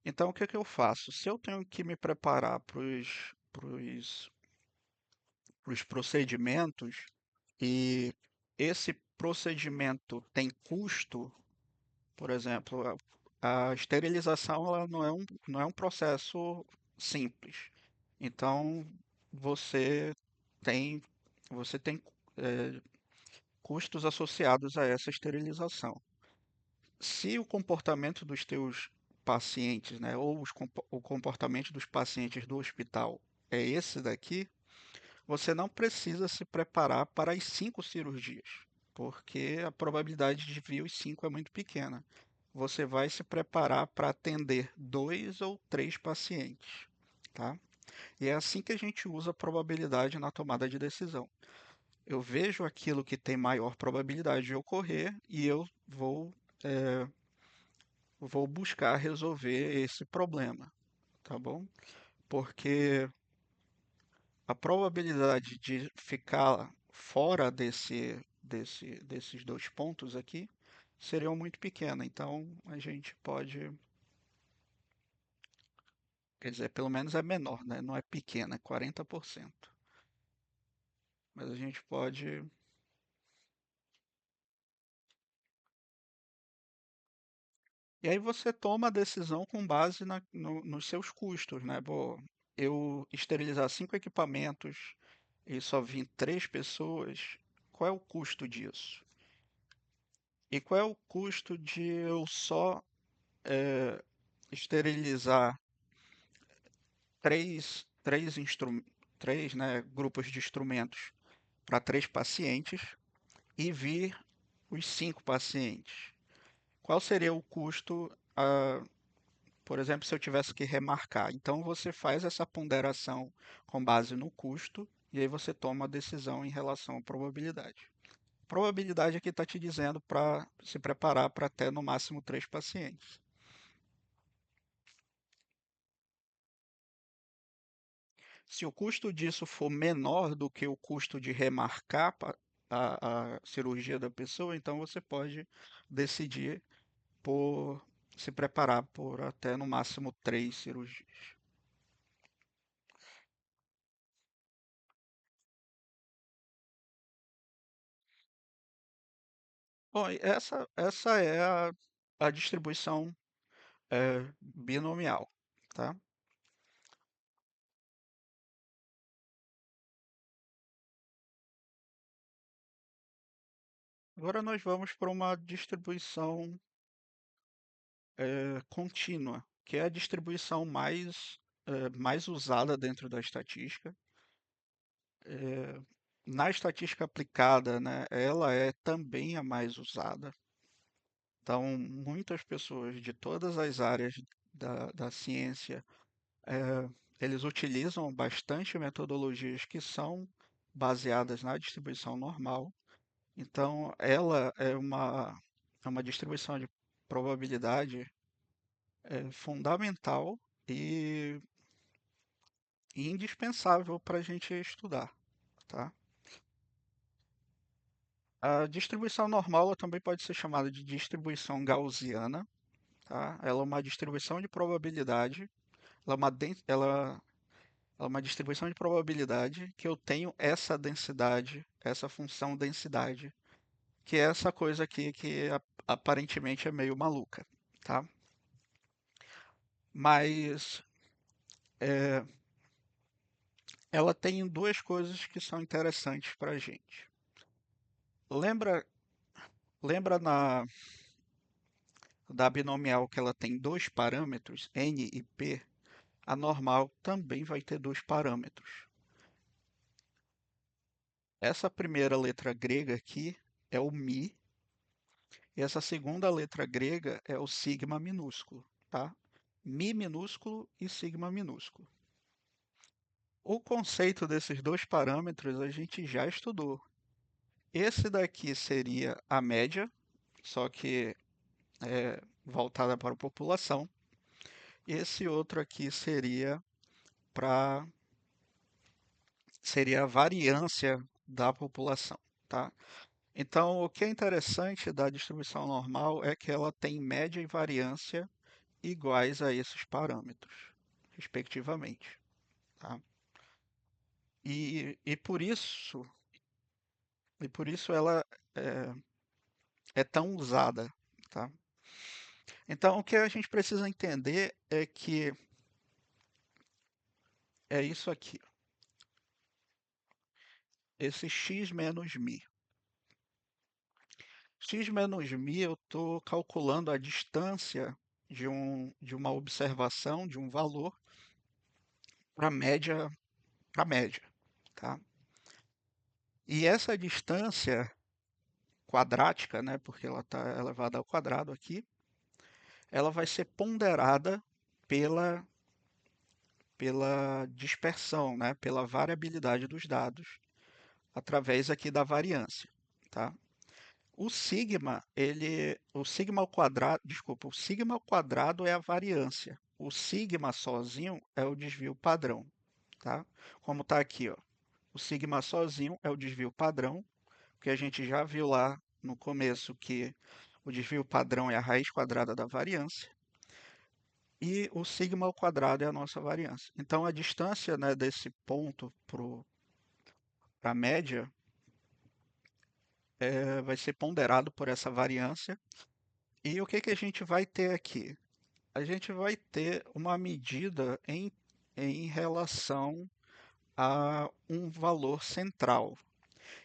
Então, o que que eu faço? Se eu tenho que me preparar para os procedimentos e esse procedimento tem custo, por exemplo, a esterilização ela não é um processo simples. Então, você tem, você tem eh, custos associados a essa esterilização. Se o comportamento dos teus pacientes, né, ou o comportamento dos pacientes do hospital é esse daqui, você não precisa se preparar para as 5 cirurgias, porque a probabilidade de vir os 5 é muito pequena. Você vai se preparar para atender 2 ou 3 pacientes, tá? E é assim que a gente usa a probabilidade na tomada de decisão. Eu vejo aquilo que tem maior probabilidade de ocorrer e eu vou buscar resolver esse problema, tá bom? Porque a probabilidade de ficar fora desses dois pontos aqui seriam muito pequena. Então a gente pode, quer dizer, pelo menos é menor, né? Não é pequena, é 40%. Mas a gente pode. E aí você toma a decisão com base nos seus custos, né? Pô, eu esterilizar 5 equipamentos e só vim 3 pessoas, qual é o custo disso? E qual é o custo de eu só esterilizar três, né, grupos de instrumentos para 3 pacientes e vir os 5 pacientes? Qual seria o custo, por exemplo, se eu tivesse que remarcar? Então você faz essa ponderação com base no custo e aí você toma a decisão em relação à probabilidade. Probabilidade aqui está te dizendo para se preparar para até no máximo 3 pacientes. Se o custo disso for menor do que o custo de remarcar a cirurgia da pessoa, então você pode decidir por se preparar por até no máximo 3 cirurgias. Bom, e essa é a distribuição binomial, tá? Agora nós vamos para uma distribuição contínua, que é a distribuição mais usada dentro da estatística. Eh, Na estatística aplicada, né, ela é também a mais usada. Então, muitas pessoas de todas as áreas da ciência, eh, eles utilizam bastante metodologias que são baseadas na distribuição normal. Então, ela é uma distribuição de probabilidade fundamental e indispensável para a gente estudar, tá? A distribuição normal ela também pode ser chamada de distribuição gaussiana, tá? Ela é uma distribuição de probabilidade, ela é uma distribuição de probabilidade que eu tenho essa densidade, essa função densidade, que é essa coisa aqui que aparentemente é meio maluca, tá? Mas é, ela tem duas coisas que são interessantes para a gente. Lembra, lembra da binomial que ela tem dois parâmetros, n e p? A normal também vai ter dois parâmetros. Essa primeira letra grega aqui é o mi, e essa segunda letra grega é o sigma minúsculo, tá? Mi minúsculo e sigma minúsculo. O conceito desses dois parâmetros a gente já estudou. Esse daqui seria a média, só que voltada para a população. Esse outro aqui para seria a variância da população, tá? Então, o que é interessante da distribuição normal é que ela tem média e variância iguais a esses parâmetros, respectivamente, tá? E por isso ela é, é tão usada, tá? Então, o que a gente precisa entender é que é isso aqui, esse x menos mi. X menos mi, eu estou calculando a distância de uma observação, de um valor, para média, tá? E essa distância quadrática, né, porque ela está elevada ao quadrado aqui, ela vai ser ponderada pela, pela dispersão, né, pela variabilidade dos dados, através aqui da variância, tá? O sigma ao quadrado, desculpa, o sigma ao quadrado é a variância. O sigma sozinho é o desvio padrão, tá? Como está aqui, ó. O sigma sozinho é o desvio padrão, que a gente já viu lá no começo que o desvio padrão é a raiz quadrada da variância. E o sigma ao quadrado é a nossa variância. Então, a distância, né, desse ponto para a média vai ser ponderado por essa variância. E o que que a gente vai ter aqui? A gente vai ter uma medida em relação a um valor central.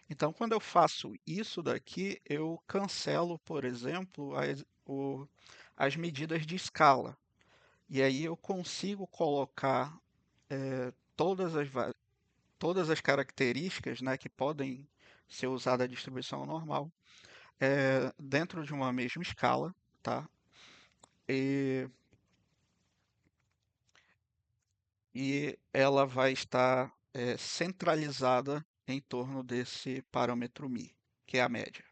Então, quando eu faço isso daqui, eu cancelo, por exemplo, as medidas de escala. E aí eu consigo colocar todas as características, né, que podem ser usadas a distribuição normal dentro de uma mesma escala, tá? E, e ela vai estar centralizada em torno desse parâmetro mi, que é a média.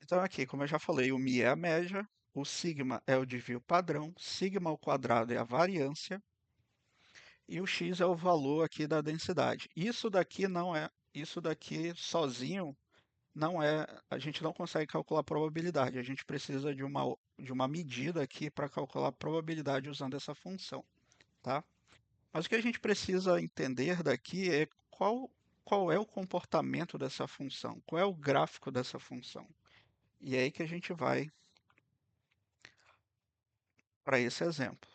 Então aqui, como eu já falei, o mi é a média, o sigma é o desvio padrão, sigma ao quadrado é a variância e o x é o valor aqui da densidade. Isso daqui sozinho não é, a gente não consegue calcular a probabilidade, a gente precisa de uma medida aqui para calcular a probabilidade usando essa função, tá? Mas o que a gente precisa entender daqui é qual é o comportamento dessa função, qual é o gráfico dessa função. E é aí que a gente vai para esse exemplo.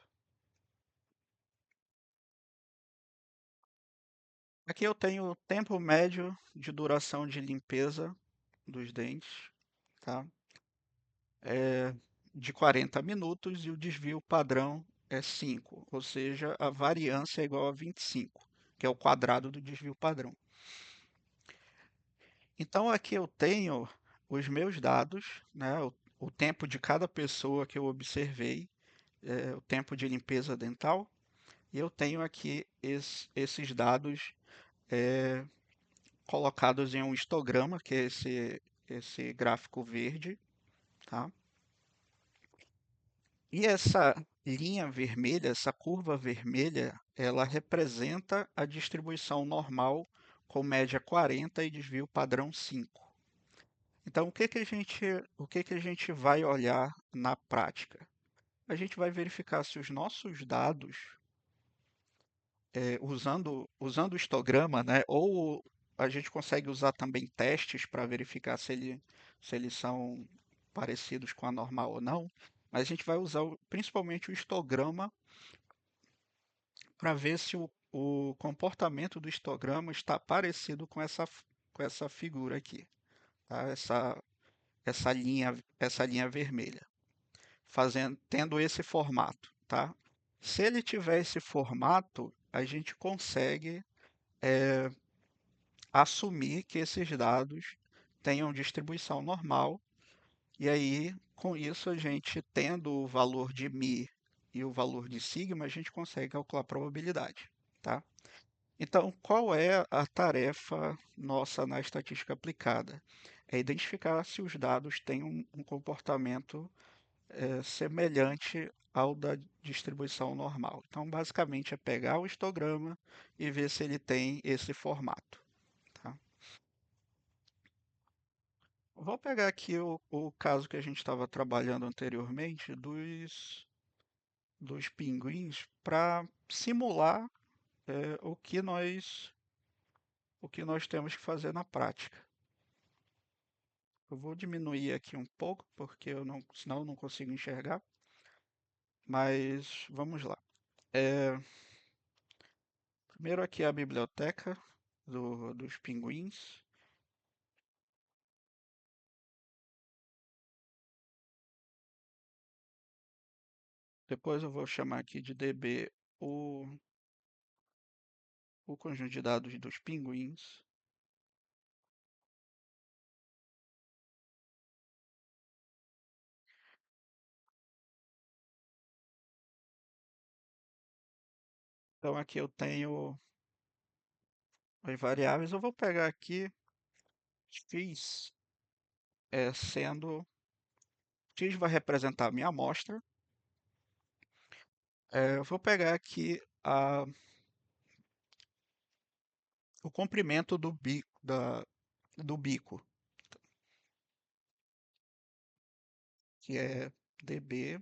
Aqui eu tenho o tempo médio de duração de limpeza dos dentes, tá? É de 40 minutos e o desvio padrão é 5, ou seja, a variância é igual a 25, que é o quadrado do desvio padrão. Então aqui eu tenho os meus dados, né, o tempo de cada pessoa que eu observei, o tempo de limpeza dental, e eu tenho aqui esses dados é, colocados em um histograma, que é esse gráfico verde, tá? E essa linha vermelha, essa curva vermelha, ela representa a distribuição normal com média 40 e desvio padrão 5. Então, o que que a gente vai olhar na prática? A gente vai verificar se os nossos dados, usando o histograma, né, ou a gente consegue usar também testes para verificar se eles são parecidos com a normal ou não, mas a gente vai usar principalmente o histograma para ver se o comportamento do histograma está parecido com essa figura aqui, tá? Essa linha vermelha, tendo esse formato, tá? Se ele tiver esse formato, a gente consegue assumir que esses dados tenham distribuição normal, e aí, com isso, a gente tendo o valor de μ e o valor de sigma, a gente consegue calcular a probabilidade, tá? Então, qual é a tarefa nossa na estatística aplicada? É identificar se os dados têm um comportamento semelhante ao da distribuição normal. Então, basicamente, é pegar o histograma e ver se ele tem esse formato. Tá? Vou pegar aqui o caso que a gente estava trabalhando anteriormente dos pinguins para simular o que nós temos que fazer na prática. Eu vou diminuir aqui um pouco, porque senão eu não consigo enxergar. Mas vamos lá. É, primeiro aqui é a biblioteca dos pinguins. Depois eu vou chamar aqui de DB o, o conjunto de dados dos pinguins. Então aqui eu tenho as variáveis. Eu vou pegar aqui x sendo x vai representar a minha amostra. Eu vou pegar aqui o comprimento do bico, que é dB,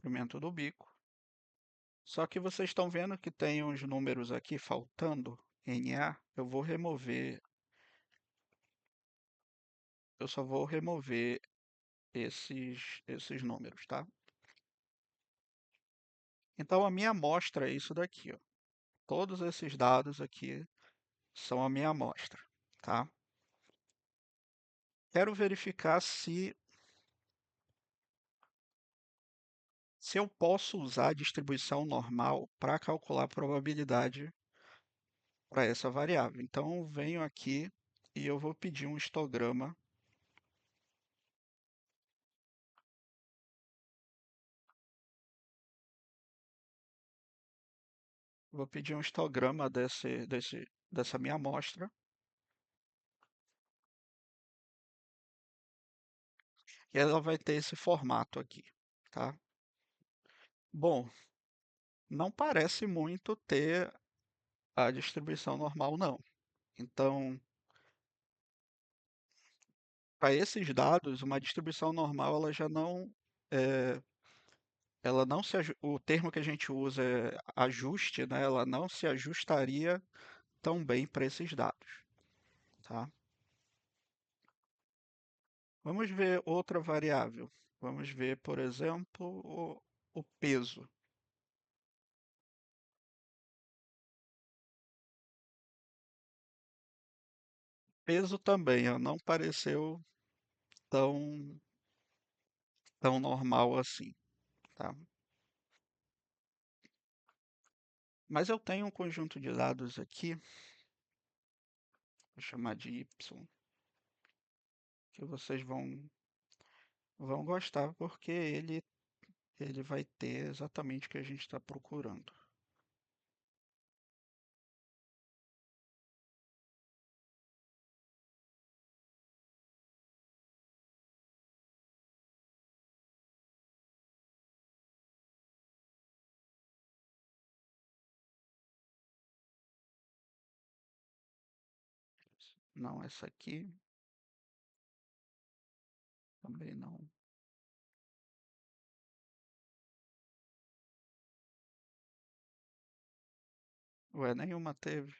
comprimento do bico. Só que vocês estão vendo que tem uns números aqui faltando, NA. Eu só vou remover esses números, tá? Então a minha amostra é isso daqui, ó. Todos esses dados aqui são a minha amostra, tá? Quero verificar se eu posso usar a distribuição normal para calcular a probabilidade para essa variável. Então eu venho aqui e eu vou pedir um histograma. Vou pedir um histograma dessa minha amostra. E ela vai ter esse formato aqui, tá? Bom, não parece muito ter a distribuição normal, não. Então, para esses dados, uma distribuição normal, é, ela não o termo que a gente usa é ajuste, né? Ela não se ajustaria tão bem para esses dados, tá? Vamos ver outra variável. Vamos ver, por exemplo, o peso. Peso também, ó, não pareceu tão, tão normal assim, tá? Mas eu tenho um conjunto de dados aqui, vou chamar de Y, que vocês vão gostar porque ele vai ter exatamente o que a gente está procurando. Não, essa aqui também não. Ué, nenhuma teve.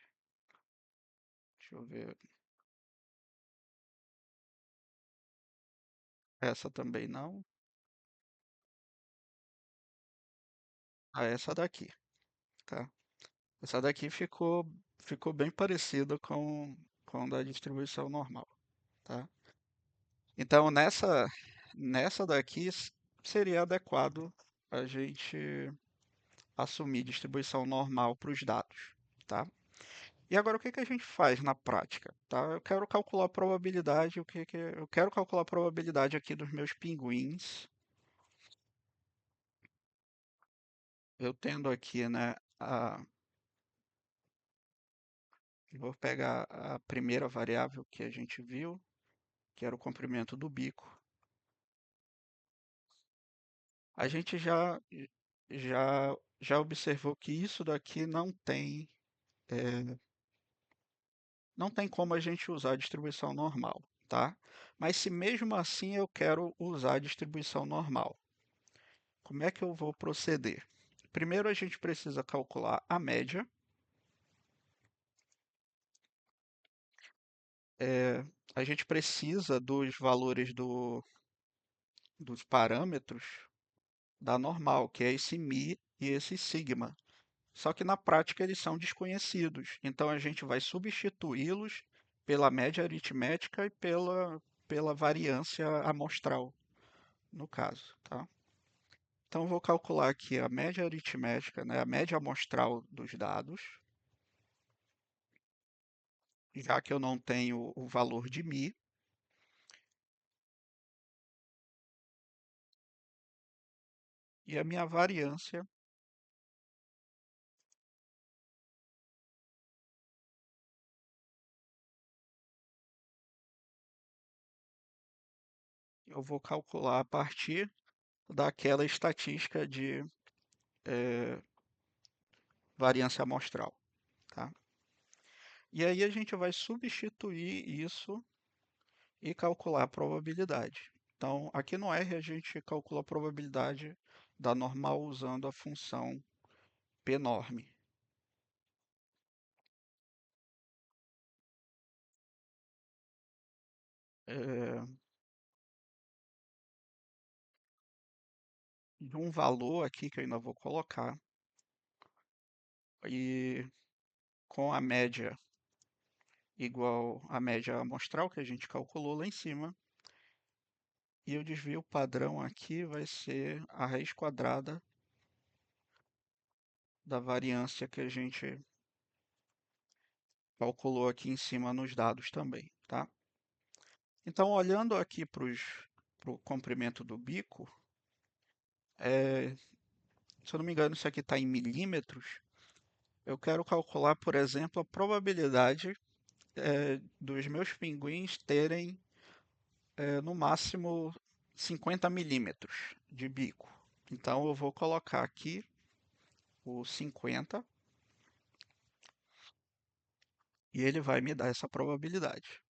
Deixa eu ver. Essa também não. Ah, essa daqui, tá? Essa daqui ficou bem parecida com a da distribuição normal, tá? Então, nessa daqui seria adequado a gente assumir distribuição normal para os dados, tá? E agora o que que a gente faz na prática, tá? Eu quero calcular a probabilidade, eu quero calcular a probabilidade aqui dos meus pinguins. Eu tendo aqui, né, vou pegar a primeira variável que a gente viu, que era o comprimento do bico. A gente já já observou que isso daqui não tem como a gente usar a distribuição normal, tá? Mas se mesmo assim eu quero usar a distribuição normal, como é que eu vou proceder? Primeiro a gente precisa calcular a média. A gente precisa dos valores dos parâmetros da normal, que é esse mi e esse sigma. Só que na prática eles são desconhecidos. Então a gente vai substituí-los pela média aritmética e pela variância amostral, no caso, tá? Então eu vou calcular aqui a média aritmética, né, a média amostral dos dados, já que eu não tenho o valor de mi, e a minha variância, eu vou calcular a partir daquela estatística de eh, variância amostral, tá? E aí a gente vai substituir isso e calcular a probabilidade. Então, aqui no R a gente calcula a probabilidade da normal usando a função pnorm. É, de um valor aqui que eu ainda vou colocar, e com a média igual à média amostral que a gente calculou lá em cima, e o desvio padrão aqui vai ser a raiz quadrada da variância que a gente calculou aqui em cima nos dados também, tá? Então, olhando aqui para o comprimento do bico, se eu não me engano, isso aqui está em milímetros. Eu quero calcular, por exemplo, a probabilidade dos meus pinguins terem no máximo 50 milímetros de bico. Então, eu vou colocar aqui o 50 e ele vai me dar essa probabilidade,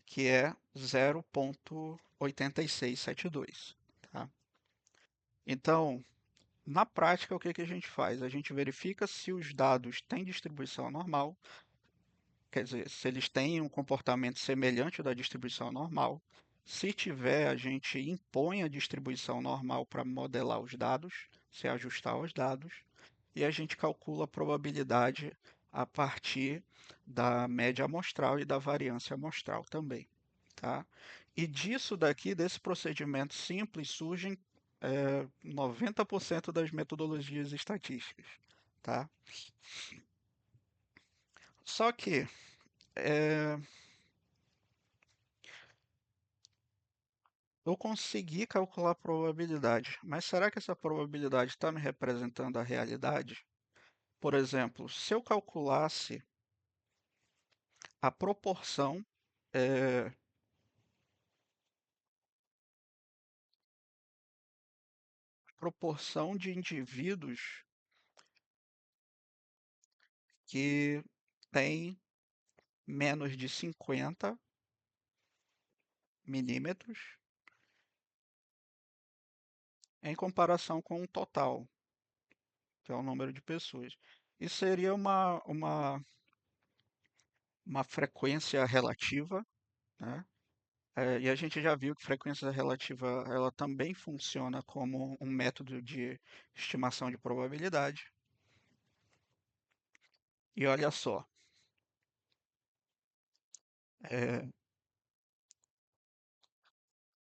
que é 0,8672. Tá? Então, na prática, o que que a gente faz? A gente verifica se os dados têm distribuição normal, quer dizer, se eles têm um comportamento semelhante ao da distribuição normal. Se tiver, a gente impõe a distribuição normal para modelar os dados, se ajustar aos dados, e a gente calcula a probabilidade a partir da média amostral e da variância amostral também, tá? E disso daqui, desse procedimento simples, surgem 90% das metodologias estatísticas, tá? Só que é, eu consegui calcular a probabilidade, mas será que essa probabilidade está me representando a realidade? Por exemplo, se eu calculasse a eh, proporção de indivíduos que têm menos de 50 milímetros em comparação com o total, que é o número de pessoas. Isso seria uma frequência relativa, né? E a gente já viu que frequência relativa ela também funciona como um método de estimação de probabilidade. E olha só, é,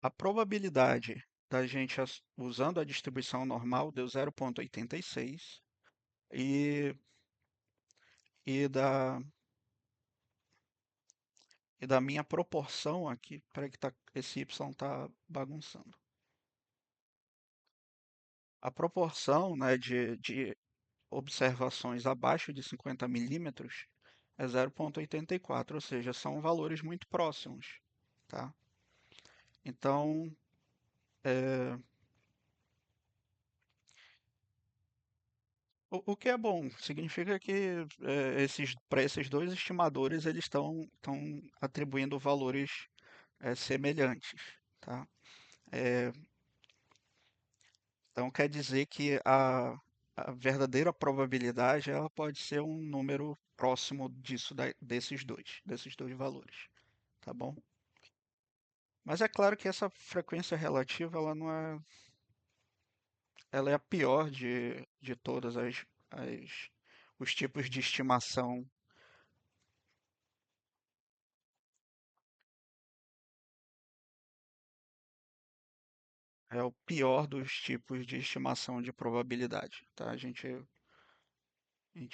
a probabilidade da gente usando a distribuição normal deu 0,86 e, e da, e da minha proporção aqui, peraí que esse y está bagunçando. A proporção, né, de observações abaixo de 50 milímetros é 0,84, ou seja, são valores muito próximos, tá? Então, é, o que é bom, significa que para esses dois estimadores eles estão atribuindo valores semelhantes, tá? É, então quer dizer que a verdadeira probabilidade ela pode ser um número próximo desses dois valores, tá bom? Mas é claro que essa frequência relativa ela não é, ela é a pior de todas os tipos de estimação. É o pior dos tipos de estimação de probabilidade, tá? A gente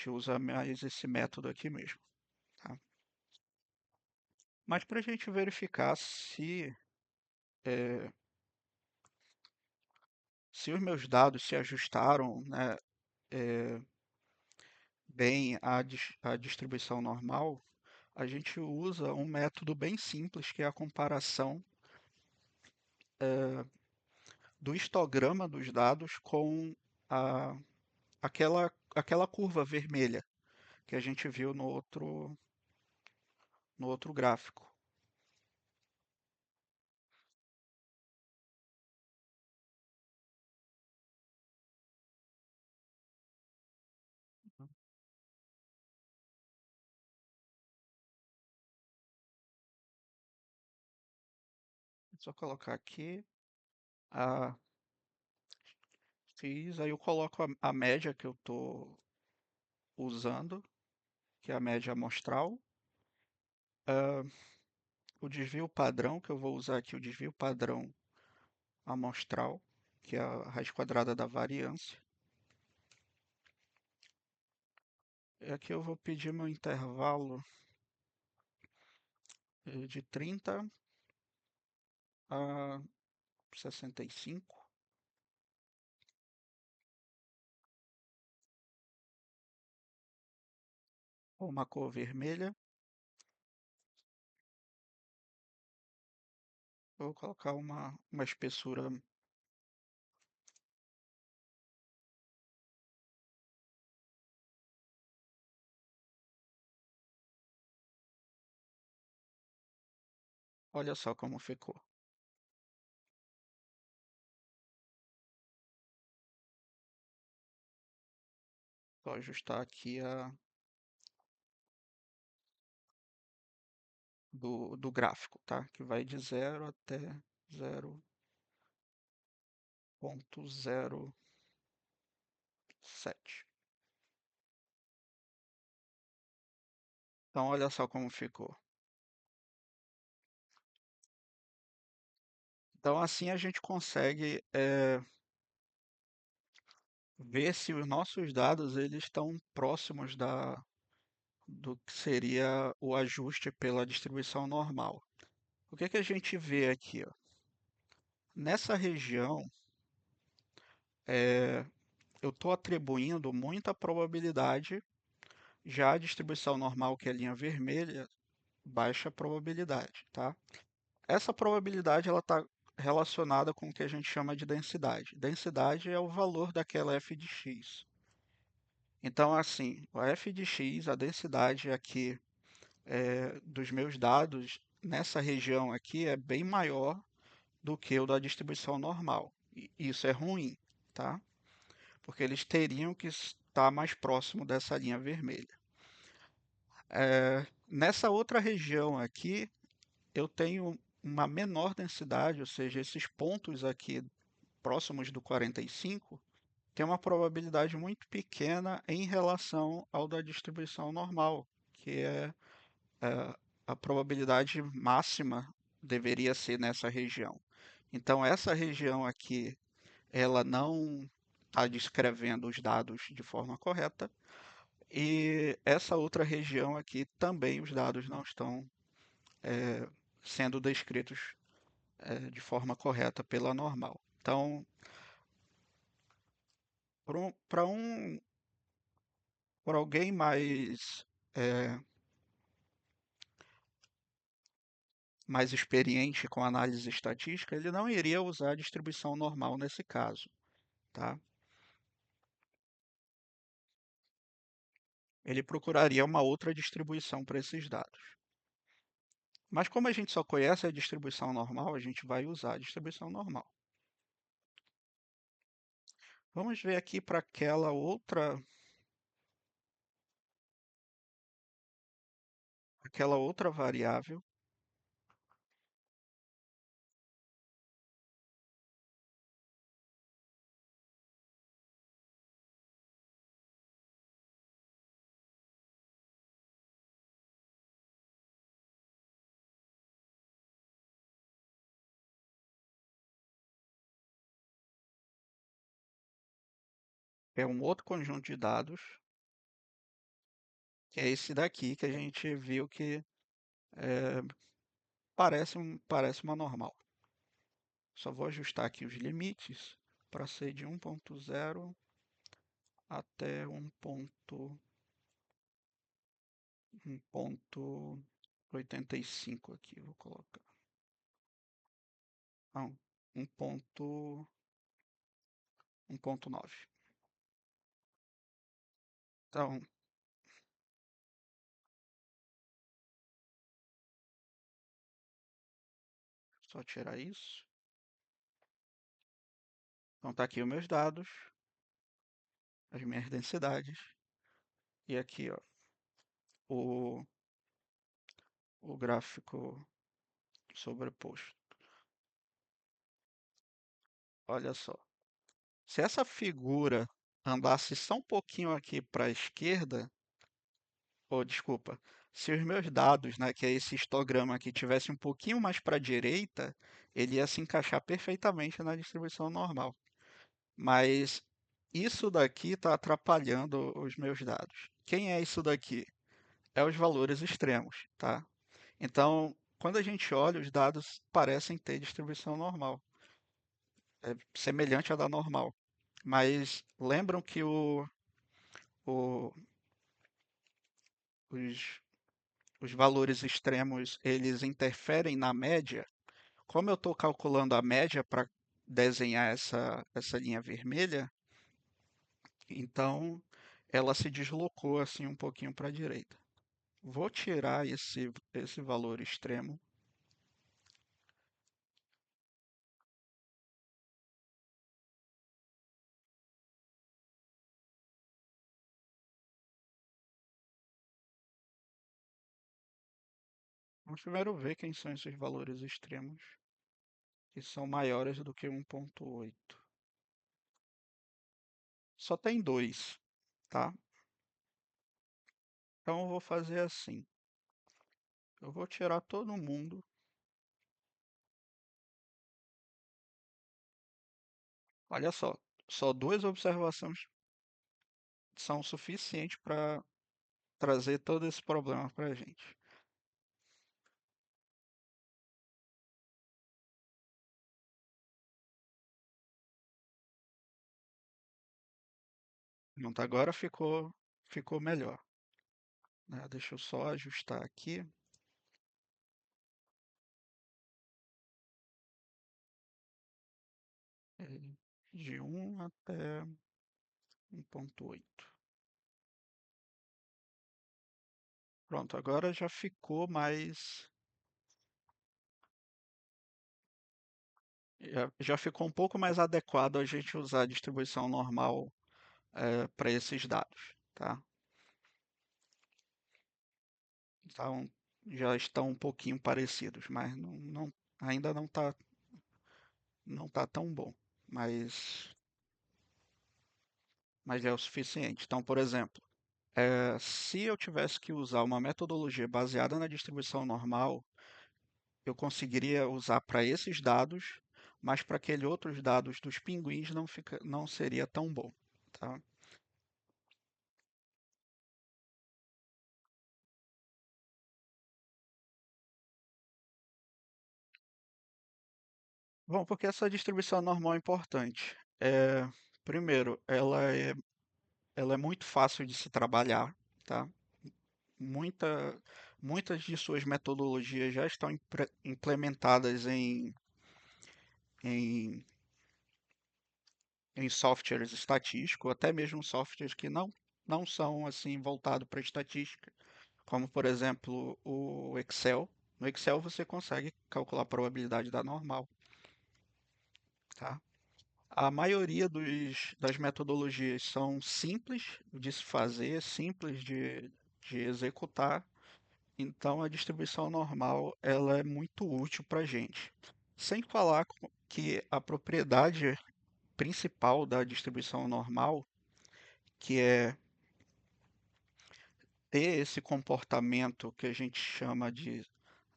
usa mais esse método aqui mesmo, tá? Mas para a gente verificar eh, se os meus dados se ajustaram, né, eh, bem à distribuição normal, a gente usa um método bem simples que é a comparação do histograma dos dados com a, aquela curva vermelha que a gente viu no outro gráfico. É só colocar aqui, a, fiz, aí eu coloco a média que eu estou usando, que é a média amostral, o desvio padrão, que eu vou usar aqui o desvio padrão amostral, que é a raiz quadrada da variância. E aqui eu vou pedir meu intervalo de 30 a 65, ou uma cor vermelha. Vou colocar uma espessura, olha só como ficou. Vou ajustar aqui do gráfico, tá? Que vai de 0 até 0,07. Então, olha só como ficou. Então, assim a gente consegue ver se os nossos dados eles estão próximos do que seria o ajuste pela distribuição normal. O que que a gente vê aqui, ó? Nessa região, eh, eu estou atribuindo muita probabilidade, já a distribuição normal, que é a linha vermelha, baixa probabilidade, tá? Essa probabilidade ela está relacionada com o que a gente chama de densidade. Densidade é o valor daquela f de x. Então, assim, a f de x, a densidade aqui dos meus dados nessa região aqui é bem maior do que o da distribuição normal. E isso é ruim, tá? Porque eles teriam que estar mais próximo dessa linha vermelha. Nessa outra região aqui, eu tenho uma menor densidade, ou seja, esses pontos aqui próximos do 45 tem uma probabilidade muito pequena em relação ao da distribuição normal, que é a probabilidade máxima deveria ser nessa região. Então, essa região aqui, ela não está descrevendo os dados de forma correta, e essa outra região aqui também os dados não estão eh, sendo descritos de forma correta pela normal. Então, para alguém eh, mais experiente com análise estatística, ele não iria usar a distribuição normal nesse caso, tá? Ele procuraria uma outra distribuição para esses dados. Mas como a gente só conhece a distribuição normal, a gente vai usar a distribuição normal. Vamos ver aqui para aquela outra variável, é um outro conjunto de dados, que é esse daqui que a gente viu que é, parece uma normal. Só vou ajustar aqui os limites para ser de 1.0 até 1.85 aqui, vou colocar. Não, 1.9. Então, só tirar isso. Então, tá aqui os meus dados, as minhas densidades. E aqui, ó, o, o gráfico sobreposto. Olha só. Se essa figura andasse só um pouquinho aqui para a esquerda, ou desculpa, se os meus dados, né, que é esse histograma aqui, tivesse um pouquinho mais para a direita, ele ia se encaixar perfeitamente na distribuição normal. Mas isso daqui está atrapalhando os meus dados. Quem é isso daqui? É os valores extremos, tá? Então, quando a gente olha, os dados parecem ter distribuição normal, é semelhante à da normal. Mas lembram que o- os, os valores extremos eles interferem na média? Como eu estou calculando a média para desenhar essa linha vermelha, então ela se deslocou assim um pouquinho para a direita. Vou tirar esse valor extremo. Vamos primeiro ver quem são esses valores extremos que são maiores do que 1.8. Só tem dois, tá? Então eu vou fazer assim. Eu vou tirar todo mundo. Olha só duas observações são suficientes para trazer todo esse problema para a gente. Pronto, agora ficou melhor, né? Deixa eu só ajustar aqui. eh, De 1 até 1,8. Pronto, agora já ficou um pouco mais adequado a gente usar a distribuição normal para esses dados, tá? Então, já estão um pouquinho parecidos, mas ainda não tá tão bom, mas, mas é o suficiente. Então, por exemplo, se eu tivesse que usar uma metodologia baseada na distribuição normal, eu conseguiria usar para esses dados, mas para aqueles outros dados dos pinguins não seria tão bom, tá? Bom, porque essa distribuição normal é importante. Primeiro, ela é muito fácil de se trabalhar, tá? Muita, muitas de suas metodologias já estão implementadas em, em softwares estatísticos, até mesmo softwares que não são assim voltados para estatística, como por exemplo o Excel. No Excel você consegue calcular a probabilidade da normal, tá? A maioria das metodologias são simples de se fazer, simples de executar, então a distribuição normal ela é muito útil para a gente. Sem falar que a propriedade principal da distribuição normal, que é ter esse comportamento que a gente chama de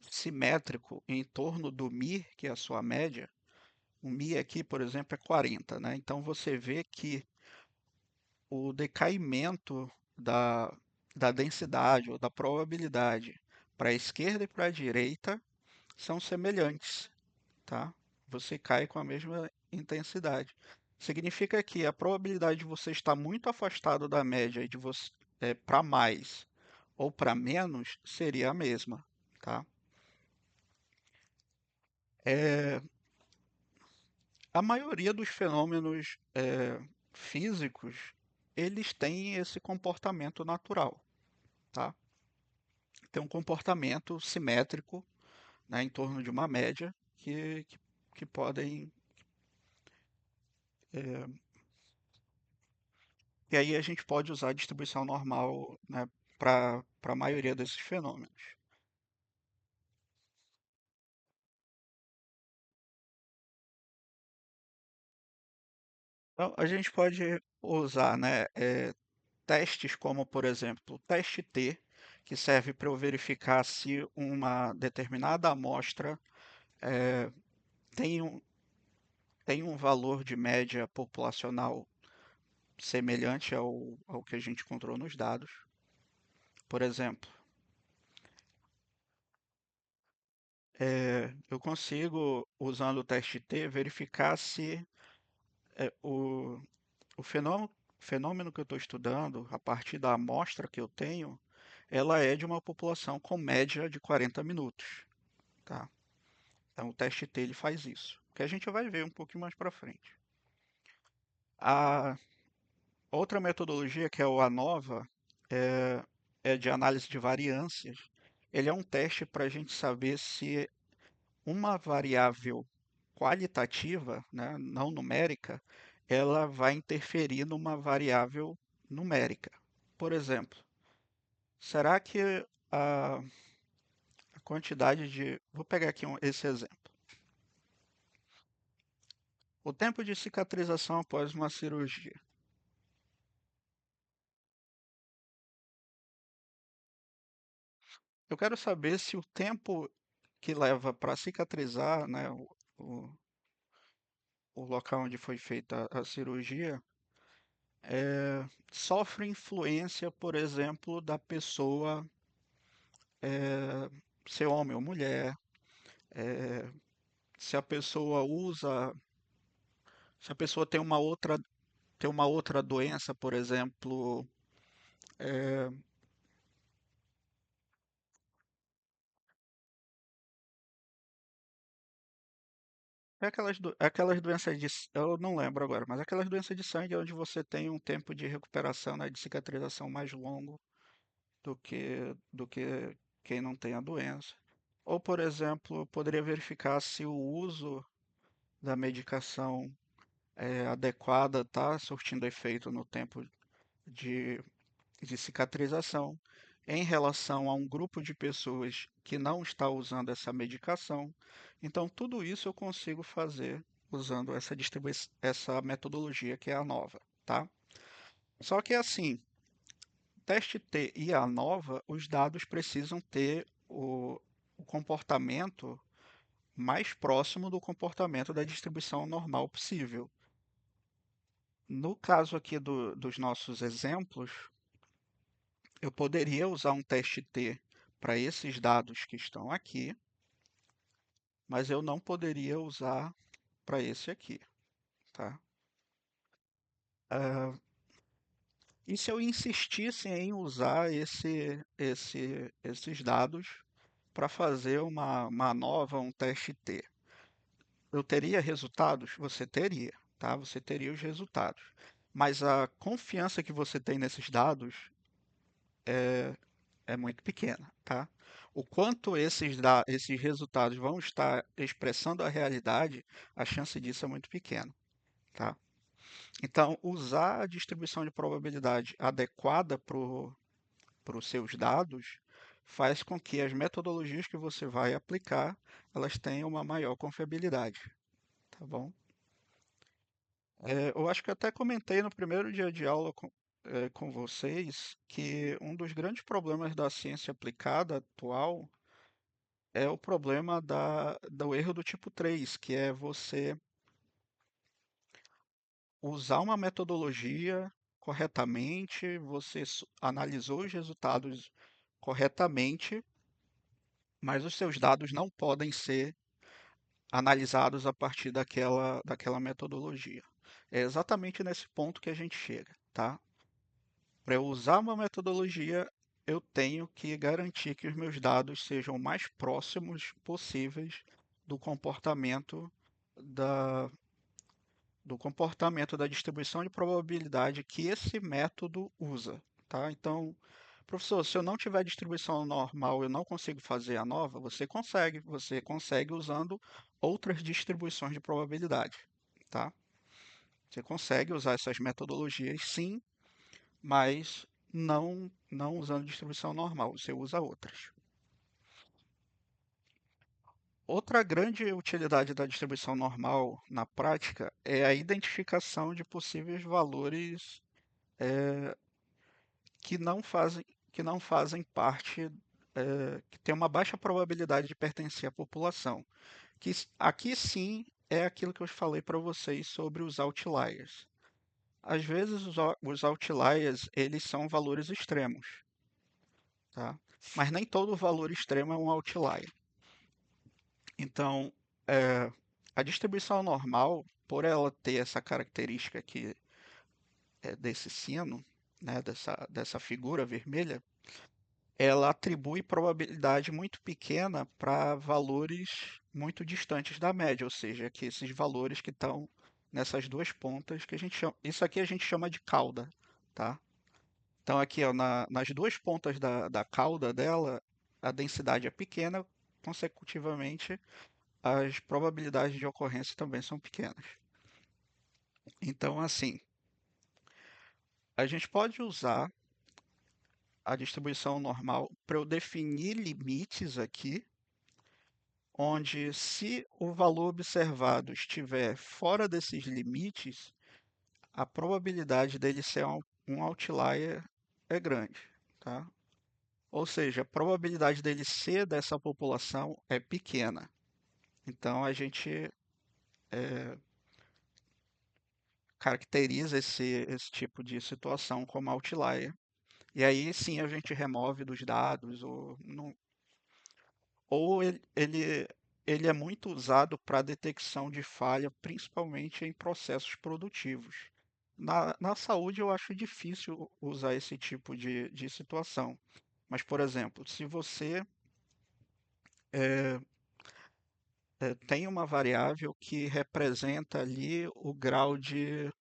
simétrico em torno do μ, que é a sua média. O μ aqui, por exemplo, é 40, né? Então você vê que o decaimento da, da densidade ou da probabilidade para a esquerda e para a direita são semelhantes, tá? Você cai com a mesma intensidade. Significa que a probabilidade de você estar muito afastado da média e de você para mais ou para menos seria a mesma, tá? É, a maioria dos fenômenos físicos, eles têm esse comportamento natural, tá? Tem um comportamento simétrico, né, em torno de uma média que podem. É, e aí a gente pode usar a distribuição normal, né, para a maioria desses fenômenos. Então, a gente pode usar, né, testes como, por exemplo, o teste T, que serve para eu verificar se uma determinada amostra eh, tem tem um valor de média populacional semelhante ao que a gente encontrou nos dados. Por exemplo, eu consigo, usando o teste T, verificar se eh, o, o fenômeno que eu estou estudando, a partir da amostra que eu tenho, ela é de uma população com média de 40 minutos, tá? Então o teste T ele faz isso, que a gente vai ver um pouquinho mais para frente. A outra metodologia, que é o ANOVA, é, é de análise de variâncias. Ele é um teste para a gente saber se uma variável qualitativa, né, não numérica, ela vai interferir numa variável numérica. Por exemplo, será que a, a quantidade de. Vou pegar aqui esse exemplo. O tempo de cicatrização após uma cirurgia. eu quero saber se o tempo que leva para cicatrizar, né, o, o local onde foi feita a cirurgia, sofre influência, por exemplo, da pessoa é, ser homem ou mulher, é, se a pessoa usa, se a pessoa tem uma outra doença, por exemplo, é, aquelas doenças eu não lembro agora, mas aquelas doenças de sangue onde você tem um tempo de recuperação, né, de cicatrização mais longo do que quem não tem a doença. Ou, por exemplo, poderia verificar se o uso da medicação adequada está surtindo efeito no tempo de, de cicatrização em relação a um grupo de pessoas que não está usando essa medicação. Então, tudo isso eu consigo fazer usando essa metodologia que é a nova, tá? Só que assim, teste T e a nova, os dados precisam ter o comportamento mais próximo do comportamento da distribuição normal possível. No caso aqui dos nossos exemplos, eu poderia usar um teste T para esses dados que estão aqui, mas eu não poderia usar para esse aqui, tá? Ah, e se eu insistisse em usar esses dados para fazer uma nova, um teste T? Eu teria resultados? Você teria, tá? Você teria os resultados. Mas a confiança que você tem nesses dados é muito pequena, tá? O quanto esses resultados vão estar expressando a realidade, a chance disso é muito pequena, tá? Então, usar a distribuição de probabilidade adequada para os seus dados faz com que as metodologias que você vai aplicar, elas tenham uma maior confiabilidade, tá bom? Eu acho que até comentei no primeiro dia de aula com vocês que um dos grandes problemas da ciência aplicada atual é o problema do erro do tipo 3, que é você usar uma metodologia corretamente, você analisou os resultados corretamente, mas os seus dados não podem ser analisados a partir daquela metodologia. É exatamente nesse ponto que a gente chega, tá? Para eu usar uma metodologia, eu tenho que garantir que os meus dados sejam o mais próximos possíveis do comportamento da, do comportamento da distribuição de probabilidade que esse método usa, tá? Então, professor, se eu não tiver distribuição normal, eu não consigo fazer a nova? Você consegue usando outras distribuições de probabilidade, tá? Você consegue usar essas metodologias, sim, mas não usando distribuição normal, você usa outras. Outra grande utilidade da distribuição normal na prática é a identificação de possíveis valores que não fazem, que não fazem parte, que tem uma baixa probabilidade de pertencer à população. Aqui sim é aquilo que eu falei para vocês sobre os outliers. Às vezes os outliers eles são valores extremos, tá? Mas nem todo valor extremo é um outlier. Então, a distribuição normal, por ela ter essa característica aqui desse sino, né, dessa figura vermelha, ela atribui probabilidade muito pequena para valores muito distantes da média, ou seja, que esses valores que estão nessas duas pontas que a gente chama, isso aqui a gente chama de cauda, tá? Então aqui, ó, nas duas pontas da cauda dela, a densidade é pequena, consecutivamente as probabilidades de ocorrência também são pequenas. Então, assim, a gente pode usar a distribuição normal para eu definir limites aqui, onde se o valor observado estiver fora desses limites, a probabilidade dele ser um outlier é grande, tá? Ou seja, a probabilidade dele ser dessa população é pequena. Então a gente caracteriza esse tipo de situação como outlier. E aí sim a gente remove dos dados, ou ele é muito usado para detecção de falha, principalmente em processos produtivos. Na saúde eu acho difícil usar esse tipo de situação. Mas, por exemplo, se você tem uma variável que representa ali o grau de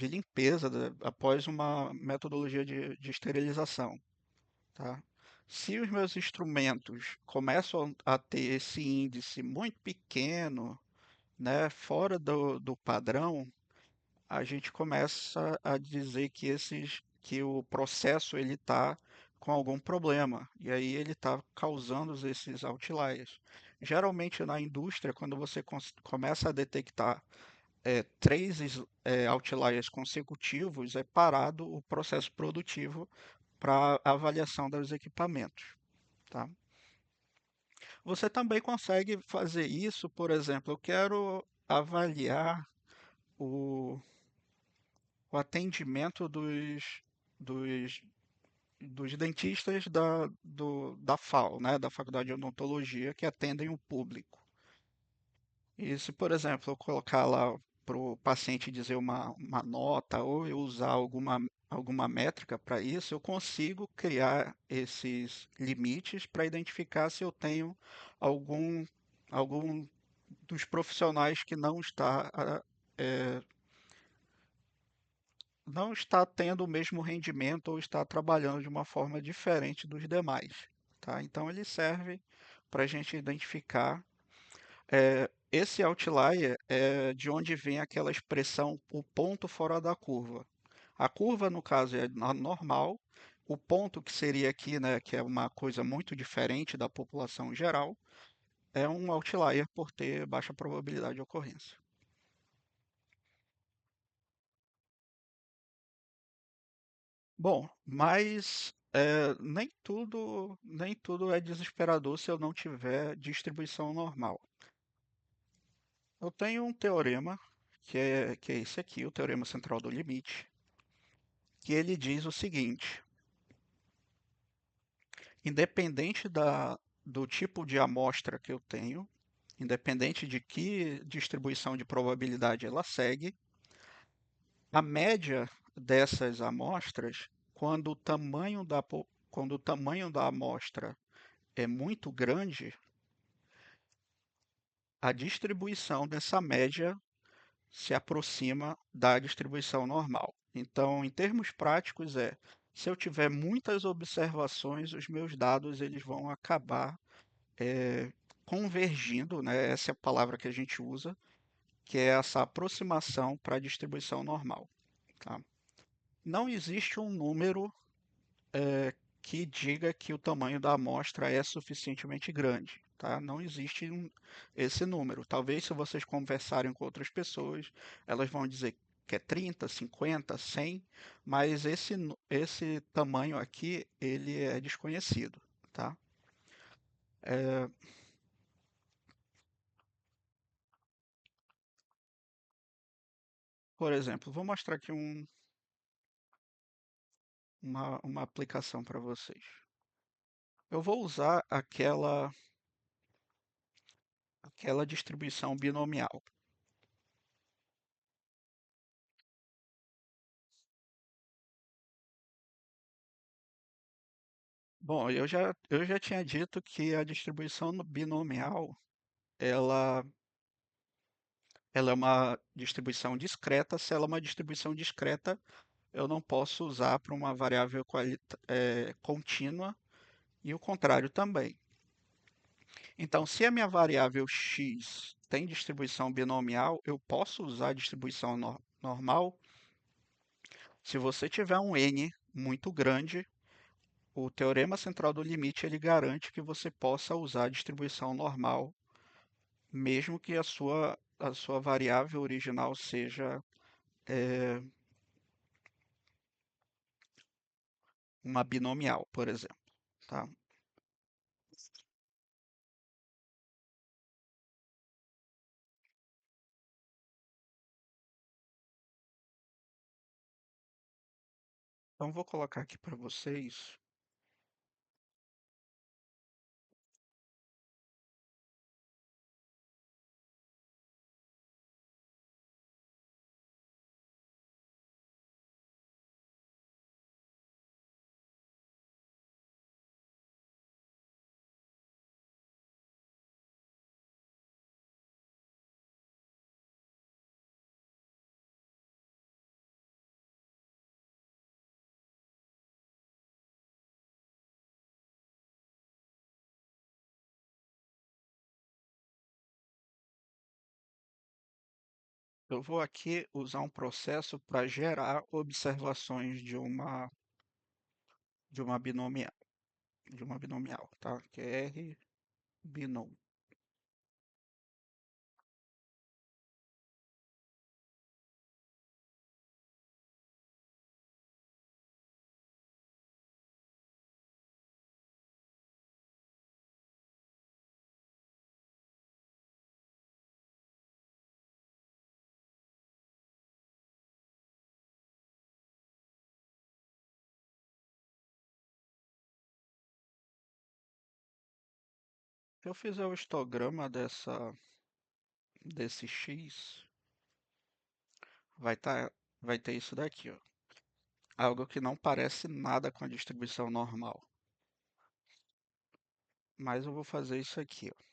limpeza após uma metodologia de esterilização, tá? Se os meus instrumentos começam a ter esse índice muito pequeno, né, fora do padrão, a gente começa a dizer que o processo ele está com algum problema e aí ele está causando esses outliers. Geralmente na indústria, quando você começa a detectar três outliers consecutivos, é parado o processo produtivo para avaliação dos equipamentos, tá? Você também consegue fazer isso, por exemplo, eu quero avaliar o, o atendimento dos, dos dentistas da FAO, né, da Faculdade de Odontologia, que atendem o público. E se, por exemplo, eu colocar lá para o paciente dizer uma nota ou eu usar alguma métrica para isso, eu consigo criar esses limites para identificar se eu tenho algum, algum dos profissionais que é, não está tendo o mesmo rendimento ou está trabalhando de uma forma diferente dos demais, tá? Então ele serve para a gente identificar esse outlier é de onde vem aquela expressão o ponto fora da curva. A curva, no caso, é a normal, o ponto que seria aqui, né, que é uma coisa muito diferente da população geral, é um outlier por ter baixa probabilidade de ocorrência. Bom, mas nem tudo é desesperador se eu não tiver distribuição normal. Eu tenho um teorema, que é esse aqui, o teorema central do limite, que ele diz o seguinte: independente do tipo de amostra que eu tenho, independente de que distribuição de probabilidade ela segue, a média dessas amostras, quando o tamanho da amostra é muito grande, a distribuição dessa média se aproxima da distribuição normal. Então, em termos práticos, se eu tiver muitas observações, os meus dados eles vão acabar convergindo, né? Essa é a palavra que a gente usa, que é essa aproximação para a distribuição normal, tá? Não existe um número que diga que o tamanho da amostra é suficientemente grande, tá? Não existe esse número. Talvez se vocês conversarem com outras pessoas, elas vão dizer que é 30, 50, 100, mas esse tamanho aqui, ele é desconhecido, tá? É, por exemplo, vou mostrar aqui uma aplicação para vocês. Eu vou usar aquela distribuição binomial. Bom, eu já tinha dito que a distribuição binomial, ela, ela é uma distribuição discreta. Se ela é uma distribuição discreta, eu não posso usar para uma variável contínua e o contrário também. Então, se a minha variável x tem distribuição binomial, eu posso usar a distribuição normal. Se você tiver um n muito grande, o teorema central do limite ele garante que você possa usar a distribuição normal, mesmo que a sua variável original seja uma binomial, por exemplo, tá? Então vou colocar aqui para vocês. Eu vou aqui usar um processo para gerar observações de uma binomial, tá? Que é R binom. Se eu fizer o histograma desse X, vai tá, vai ter isso daqui, ó. Algo que não parece nada com a distribuição normal. Mas eu vou fazer isso aqui, ó.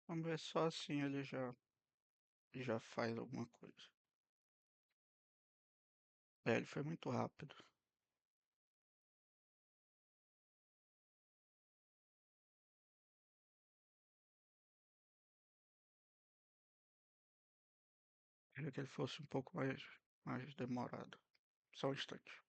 Vamos ver só assim ele já faz alguma coisa. É, ele foi muito rápido. Queria que ele fosse um pouco mais demorado. Só um instante.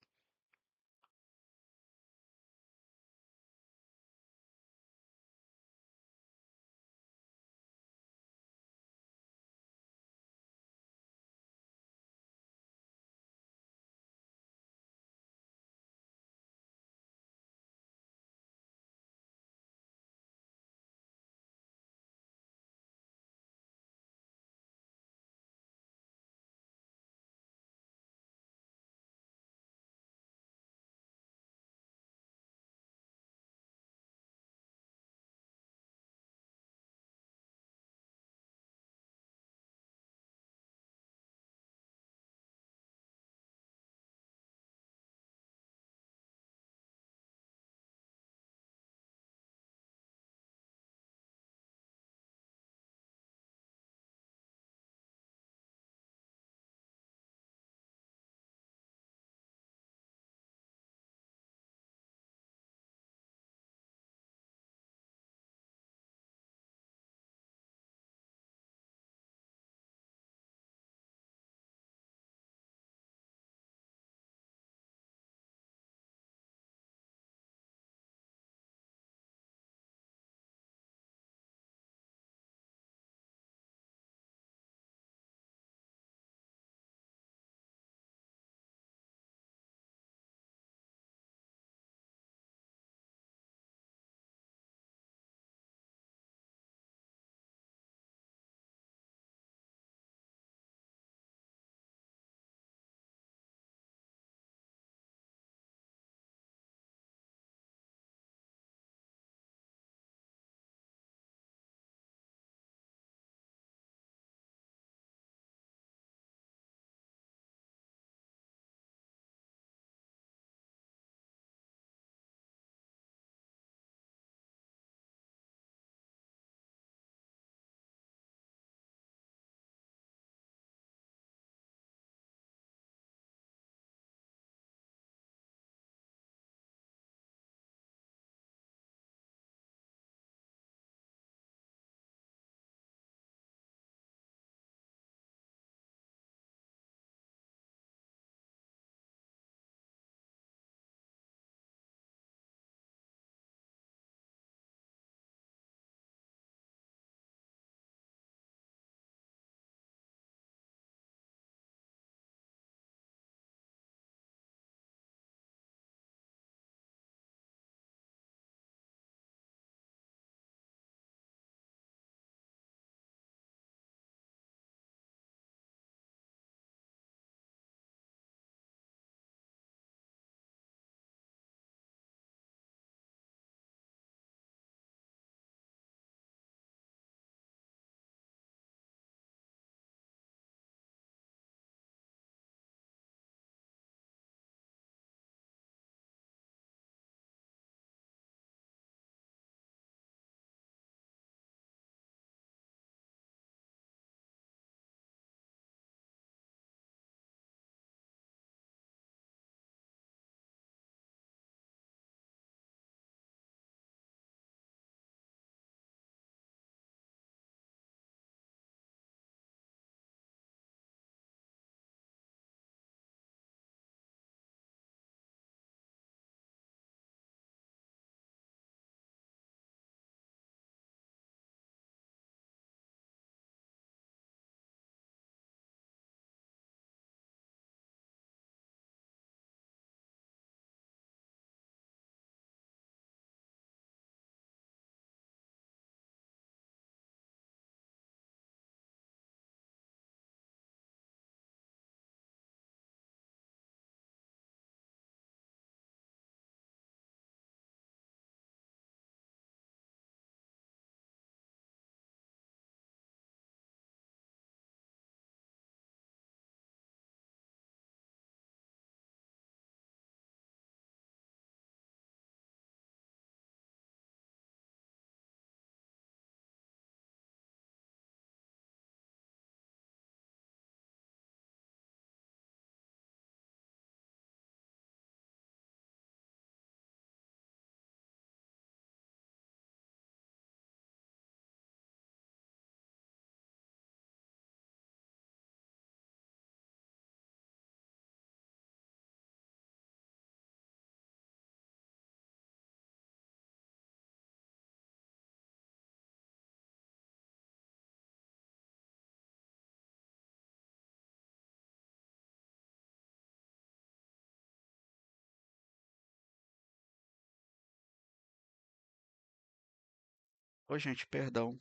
Ô, gente, perdão,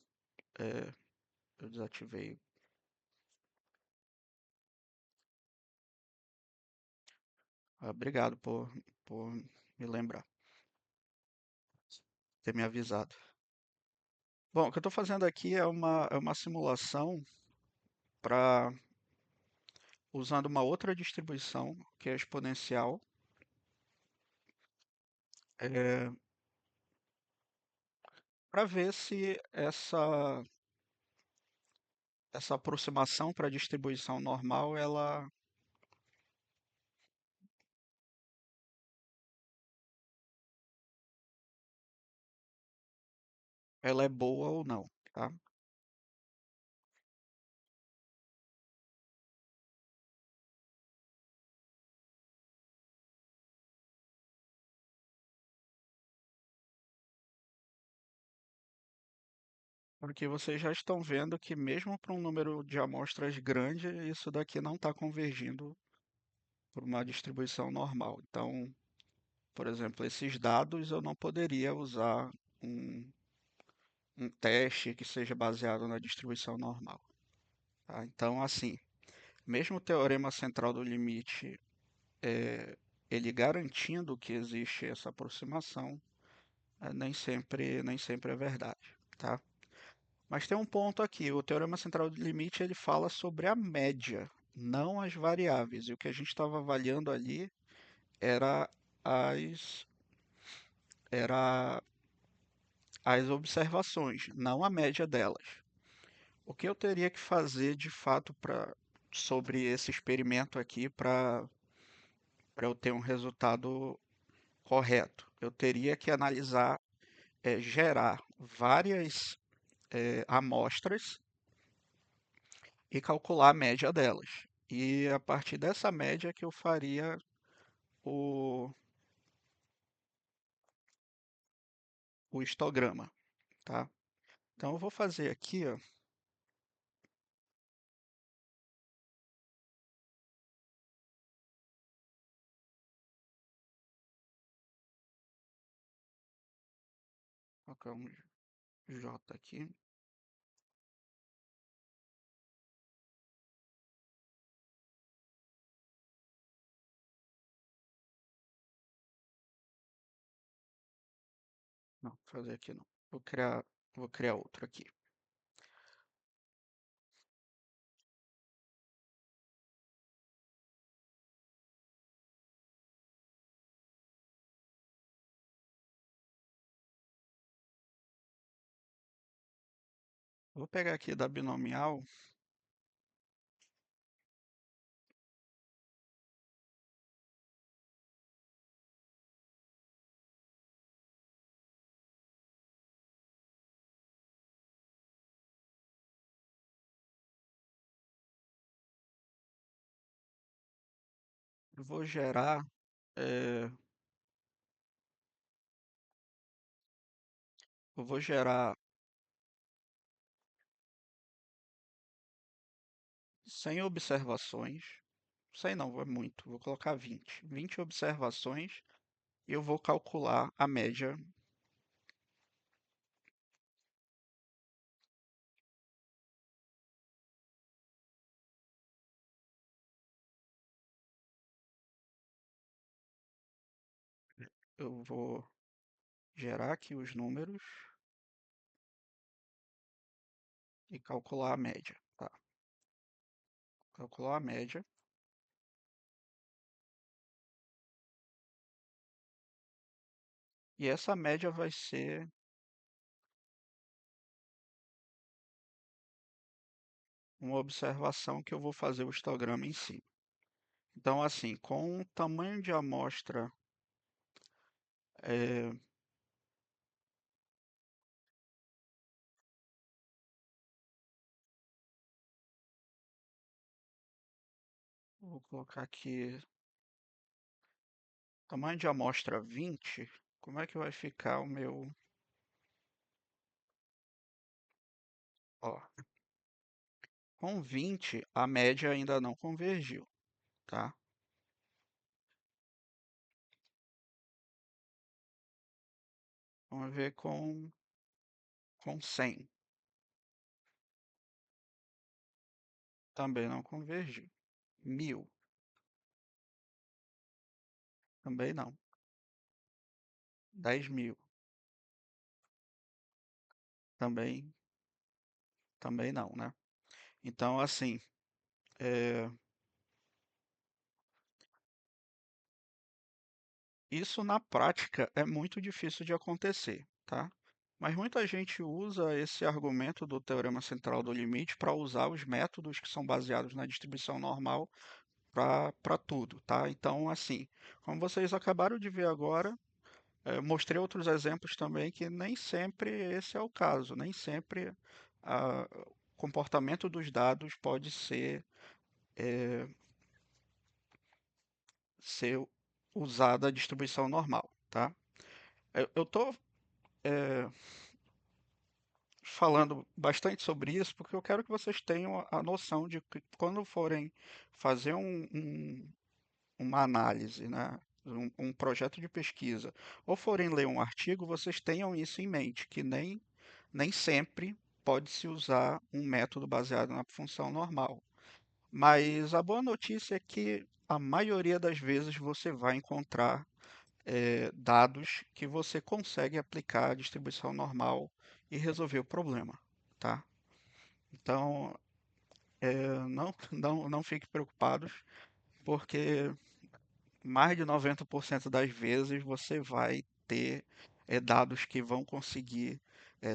é, eu desativei. Obrigado por me lembrar, ter me avisado. Bom, o que eu estou fazendo aqui é uma simulação para usando uma outra distribuição, que é exponencial, para ver se essa aproximação para a distribuição normal ela é boa ou não, tá? Porque vocês já estão vendo que mesmo para um número de amostras grande, isso daqui não está convergindo por uma distribuição normal. Então, por exemplo, esses dados eu não poderia usar um, um teste que seja baseado na distribuição normal, tá? Então, assim, mesmo o teorema central do limite, ele garantindo que existe essa aproximação, nem sempre é verdade, tá? Mas tem um ponto aqui, o teorema central do limite ele fala sobre a média, não as variáveis. E o que a gente estava avaliando ali era as, era as observações, não a média delas. O que eu teria que fazer de fato sobre esse experimento aqui para eu ter um resultado correto? Eu teria que analisar, gerar várias amostras e calcular a média delas. E a partir dessa média que eu faria o, o histograma, tá? Então eu vou fazer aqui, ó, vou colocar um J aqui, não, vou fazer aqui não. Vou criar outro aqui. Vou pegar aqui da binomial, eu vou gerar, é, eu vou gerar 100 observações, 100 não, é muito, vou colocar 20 observações e eu vou calcular a média. Eu vou gerar aqui os números e calcular a média, tá? Calcular a média. E essa média vai ser uma observação que eu vou fazer o histograma em cima. Então, assim, com o tamanho de amostra, é, vou colocar aqui, tamanho de amostra 20, como é que vai ficar o meu... Ó, com 20, a média ainda não convergiu, tá? Vamos ver com com 100, também não convergiu. 1000, também não. 10.000, também, também não, né? Então, assim, é, isso na prática é muito difícil de acontecer, tá? Mas muita gente usa esse argumento do teorema central do limite para usar os métodos que são baseados na distribuição normal para tudo, tá? Então, assim, como vocês acabaram de ver agora, mostrei outros exemplos também que nem sempre esse é o caso, nem sempre o comportamento dos dados pode ser usado a distribuição normal, tá? Eu estou falando bastante sobre isso porque eu quero que vocês tenham a noção de que quando forem fazer uma análise, né, um projeto de pesquisa, ou forem ler um artigo, vocês tenham isso em mente, que nem sempre pode-se usar um método baseado na função normal. Mas a boa notícia é que a maioria das vezes você vai encontrar dados que você consegue aplicar a distribuição normal e resolver o problema, tá? Então, não fiquem preocupados, porque mais de 90% das vezes você vai ter dados que vão conseguir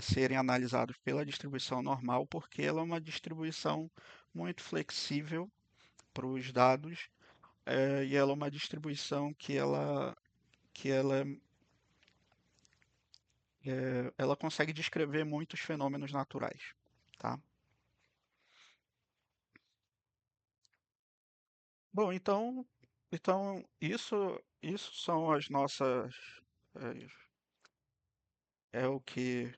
serem analisados pela distribuição normal, porque ela é uma distribuição muito flexível para os dados, e ela é uma distribuição que ela consegue descrever muitos fenômenos naturais, tá? Bom, então isso são as nossas é o que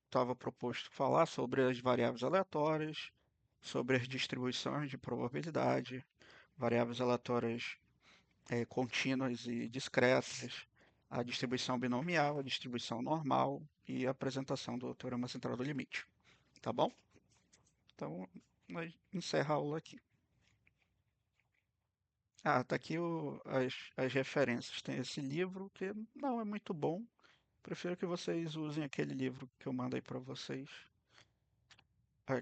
estava proposto falar sobre as variáveis aleatórias, sobre as distribuições de probabilidade, variáveis aleatórias contínuas e discretas, a distribuição binomial, a distribuição normal e a apresentação do teorema central do limite. Tá bom? Então, nós encerra a aula aqui. Ah, tá aqui as referências. Tem esse livro que não é muito bom. Prefiro que vocês usem aquele livro que eu mandei para vocês,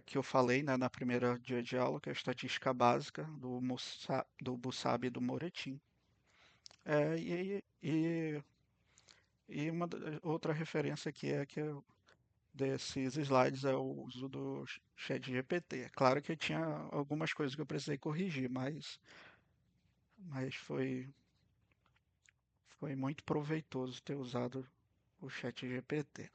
que eu falei, né, na primeira dia de aula, que é a Estatística Básica do Bussab e do Moretti. É, e outra referência aqui desses slides é o uso do chat GPT. É claro que tinha algumas coisas que eu precisei corrigir, mas foi muito proveitoso ter usado o chat GPT.